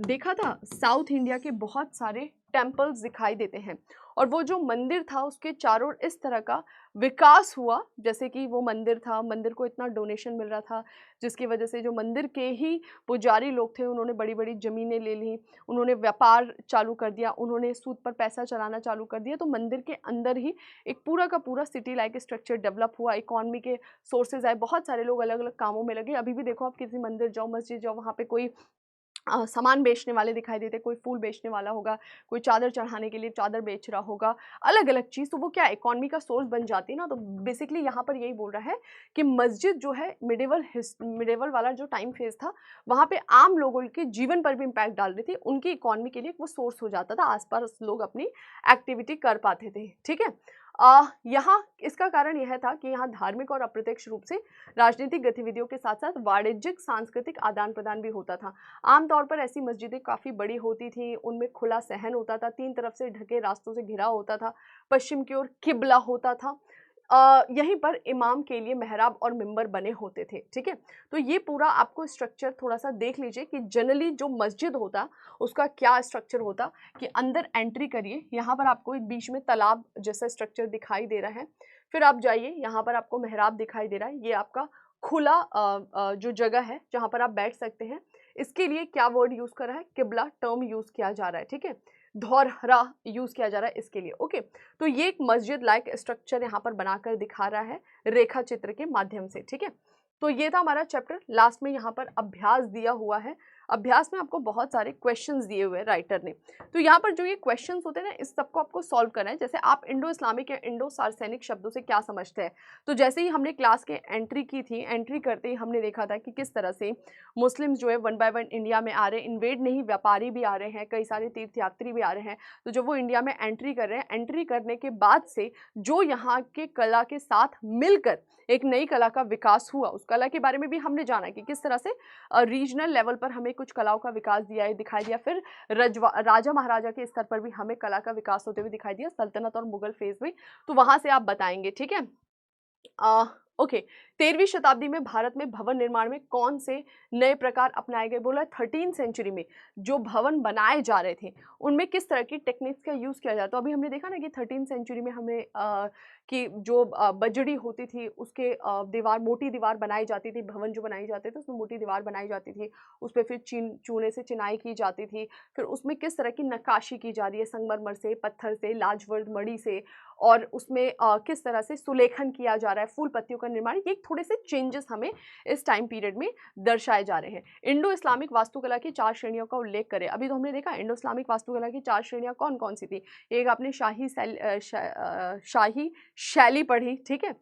देखा था साउथ इंडिया के बहुत सारे टेम्पल्स दिखाई देते हैं, और वो जो मंदिर था उसके चारों ओर इस तरह का विकास हुआ, जैसे कि वो मंदिर था, मंदिर को इतना डोनेशन मिल रहा था जिसकी वजह से जो मंदिर के ही पुजारी लोग थे उन्होंने बड़ी बड़ी ज़मीनें ले ली, उन्होंने व्यापार चालू कर दिया, उन्होंने सूद पर पैसा चलाना चालू कर दिया। तो मंदिर के अंदर ही एक पूरा का पूरा सिटी लाइक स्ट्रक्चर डेवलप हुआ, इकॉनमी के सोर्सेज आए, बहुत सारे लोग अलग अलग कामों में लगे। अभी भी देखो आप किसी मंदिर जाओ, मस्जिद जाओ, वहाँ पे कोई सामान बेचने वाले दिखाई देते, कोई फूल बेचने वाला होगा, कोई चादर चढ़ाने के लिए चादर बेच रहा होगा, अलग अलग चीज़। तो वो क्या इकॉनमी का सोर्स बन जाती है ना। तो बेसिकली यहाँ पर यही बोल रहा है कि मस्जिद जो है मिडेवल वाला जो टाइम फेज था वहाँ पे आम लोगों के जीवन पर भी इम्पैक्ट डाल रही थी, उनकी इकॉनमी के लिए वो सोर्स हो जाता था, आसपास लोग अपनी एक्टिविटी कर पाते थे। ठीक है, यहाँ इसका कारण यह था कि यहाँ धार्मिक और अप्रत्यक्ष रूप से राजनीतिक गतिविधियों के साथ साथ वाणिज्यिक सांस्कृतिक आदान प्रदान भी होता था। आमतौर पर ऐसी मस्जिदें काफ़ी बड़ी होती थी, उनमें खुला सहन होता था, 3 तरफ से ढके रास्तों से घिरा होता था, पश्चिम की ओर किबला होता था, यहीं पर इमाम के लिए मेहराब और मिंबर बने होते थे। ठीक है, तो ये पूरा आपको स्ट्रक्चर थोड़ा सा देख लीजिए कि जनरली जो मस्जिद होता उसका क्या स्ट्रक्चर होता कि अंदर एंट्री करिए, यहाँ पर आपको एक बीच में तालाब जैसा स्ट्रक्चर दिखाई दे रहा है, फिर आप जाइए, यहाँ पर आपको मेहराब दिखाई दे रहा है, ये आपका खुला जो जगह है जहाँ पर आप बैठ सकते हैं। इसके लिए क्या वर्ड यूज़ कर रहा है? किबला टर्म यूज़ किया जा रहा है। ठीक है, धौरहरा यूज़ किया जा रहा है इसके लिए। ओके, तो ये एक मस्जिद लाइक स्ट्रक्चर यहाँ पर बनाकर दिखा रहा है रेखा चित्र के माध्यम से। ठीक है, तो ये था हमारा चैप्टर। लास्ट में यहाँ पर अभ्यास दिया हुआ है, अभ्यास में आपको बहुत सारे क्वेश्चंस दिए हुए हैं राइटर ने। तो यहाँ पर जो ये क्वेश्चंस होते हैं ना, इस सबको आपको सॉल्व करना है। जैसे आप इंडो इस्लामिक या इंडो सार्सैनिक शब्दों से क्या समझते हैं, तो जैसे ही हमने क्लास के एंट्री की थी, एंट्री करते ही हमने देखा था कि किस तरह से मुस्लिम्स जो है 1 बाय 1 इंडिया में आ रहे हैं, इन्वेड नहीं, व्यापारी भी आ रहे हैं, कई सारे तीर्थयात्री भी आ रहे हैं। तो जब वो इंडिया में एंट्री कर रहे हैं, एंट्री करने के बाद से जो यहाँ के कला के साथ मिलकर एक नई कला का विकास हुआ, उस कला के बारे में भी हमने जाना कि किस तरह से रीजनल लेवल पर हमें कुछ कलाओं का विकास दिखाई दिया, फिर राजा महाराजा के स्तर पर भी हमें कला का विकास होते हुए दिखाई दिया, सल्तनत और मुगल फेज में। तो वहां से आप बताएंगे। ठीक है, ओके 13वीं शताब्दी में भारत में भवन निर्माण में कौन से नए प्रकार अपनाए गए? बोला 13 सेंचुरी में जो भवन बनाए जा रहे थे उनमें किस तरह की टेक्निक्स का यूज़ किया जाता है? तो अभी हमने देखा ना कि 13 सेंचुरी में हमें कि जो बजड़ी होती थी उसके दीवार मोटी दीवार बनाई जाती थी, भवन जो बनाए जाते थे उसमें मोटी दीवार बनाई जाती थी, उस पे फिर चूने से चिनाई की जाती थी, फिर उसमें किस तरह की नक्काशी की जा रही है संगमरमर से, पत्थर से, लाजवर्द मणि से, और उसमें किस तरह से सुलेखन किया जा रहा है, फूल पत्तियों का निर्माण, ये थोड़े से चेंजेस हमें इस टाइम पीरियड में दर्शाए जा रहे हैं। इंडो इस्लामिक वास्तुकला की 4 श्रेणियों का उल्लेख करें। अभी तो हमने देखा इंडो इस्लामिक वास्तुकला की 4 श्रेणियाँ कौन-कौन सी थी। एक आपने शाही शैली पढ़ी, ठीक है?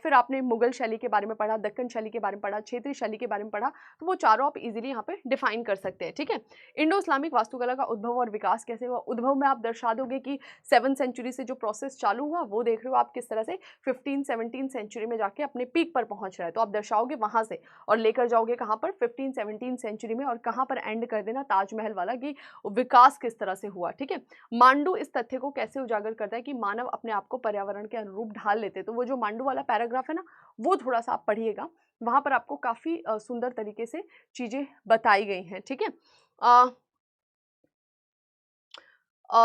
फिर आपने मुगल शैली के बारे में पढ़ा, दक्कन शैली के बारे में पढ़ा, क्षेत्रीय शैली के बारे में पढ़ा, तो वो चारों आप इजीली यहाँ पे डिफाइन कर सकते हैं, ठीक है? इंडो इस्लामिक वास्तुकला का उद्भव और विकास कैसे हुआ? उद्भव में आप दर्शा दोगे कि 7th सेंचुरी से जो प्रोसेस चालू हुआ वो देख रहे हो आप किस तरह से 15-17 सेंचुरी में जाके अपने पीक पर पहुंच रहा है, तो आप दर्शाओगे वहां से और लेकर जाओगे कहाँ पर 15-17 सेंचुरी में, और कहाँ पर एंड कर देना ताजमहल वाला कि विकास किस तरह से हुआ, ठीक है? मांडू इस तथ्य को कैसे उजागर करता है कि मानव अपने आप को पर्यावरण के अनुरूप ढाल लेते, तो वो जो मांडू वाला पैराग्राफ है ना वो थोड़ा सा आप पढ़िएगा, वहां पर आपको काफी सुंदर तरीके से चीजें बताई गई हैं, ठीक है?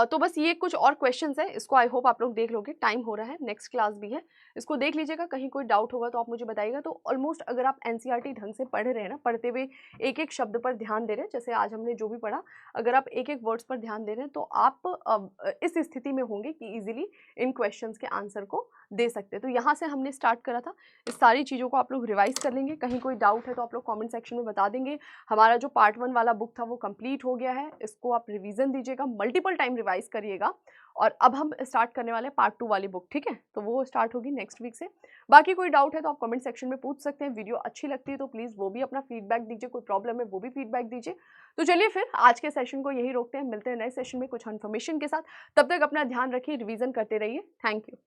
तो बस ये कुछ और क्वेश्चंस हैं, इसको आई होप आप लोग देख लोगे, टाइम हो रहा है, नेक्स्ट क्लास भी है, इसको देख लीजिएगा, कहीं कोई डाउट होगा तो आप मुझे बताइएगा। तो ऑलमोस्ट अगर आप एनसीईआरटी ढंग से पढ़ रहे हैं ना, पढ़ते हुए एक एक शब्द पर ध्यान दे रहे हैं, जैसे आज हमने जो भी पढ़ा, अगर आप एक एक वर्ड्स पर ध्यान दे रहे हैं तो आप इस स्थिति में होंगे कि ईजिली इन क्वेश्चन के आंसर को दे सकते हैं। तो यहाँ से हमने स्टार्ट करा था, इस सारी चीज़ों को आप लोग रिवाइज कर लेंगे, कहीं कोई डाउट है तो आप लोग कॉमेंट सेक्शन में बता देंगे। हमारा जो पार्ट 1 वाला बुक था वो कंप्लीट हो गया है, इसको आप रिवीजन दीजिएगा, मल्टीपल टाइम रिवाइज करिएगा, और अब हम स्टार्ट करने वाले हैं पार्ट 2 वाली बुक, ठीक है? तो वो स्टार्ट होगी नेक्स्ट वीक से। बाकी कोई डाउट है तो आप कमेंट सेक्शन में पूछ सकते हैं, वीडियो अच्छी लगती है तो प्लीज़ वो भी अपना फीडबैक दीजिए, कोई प्रॉब्लम है वो भी फीडबैक दीजिए। तो चलिए फिर आज के सेशन को यही रोकते हैं, मिलते हैं नए सेशन में कुछ इन्फॉर्मेशन के साथ, तब तक अपना ध्यान रखिए, रिवीजन करते रहिए। Thank you.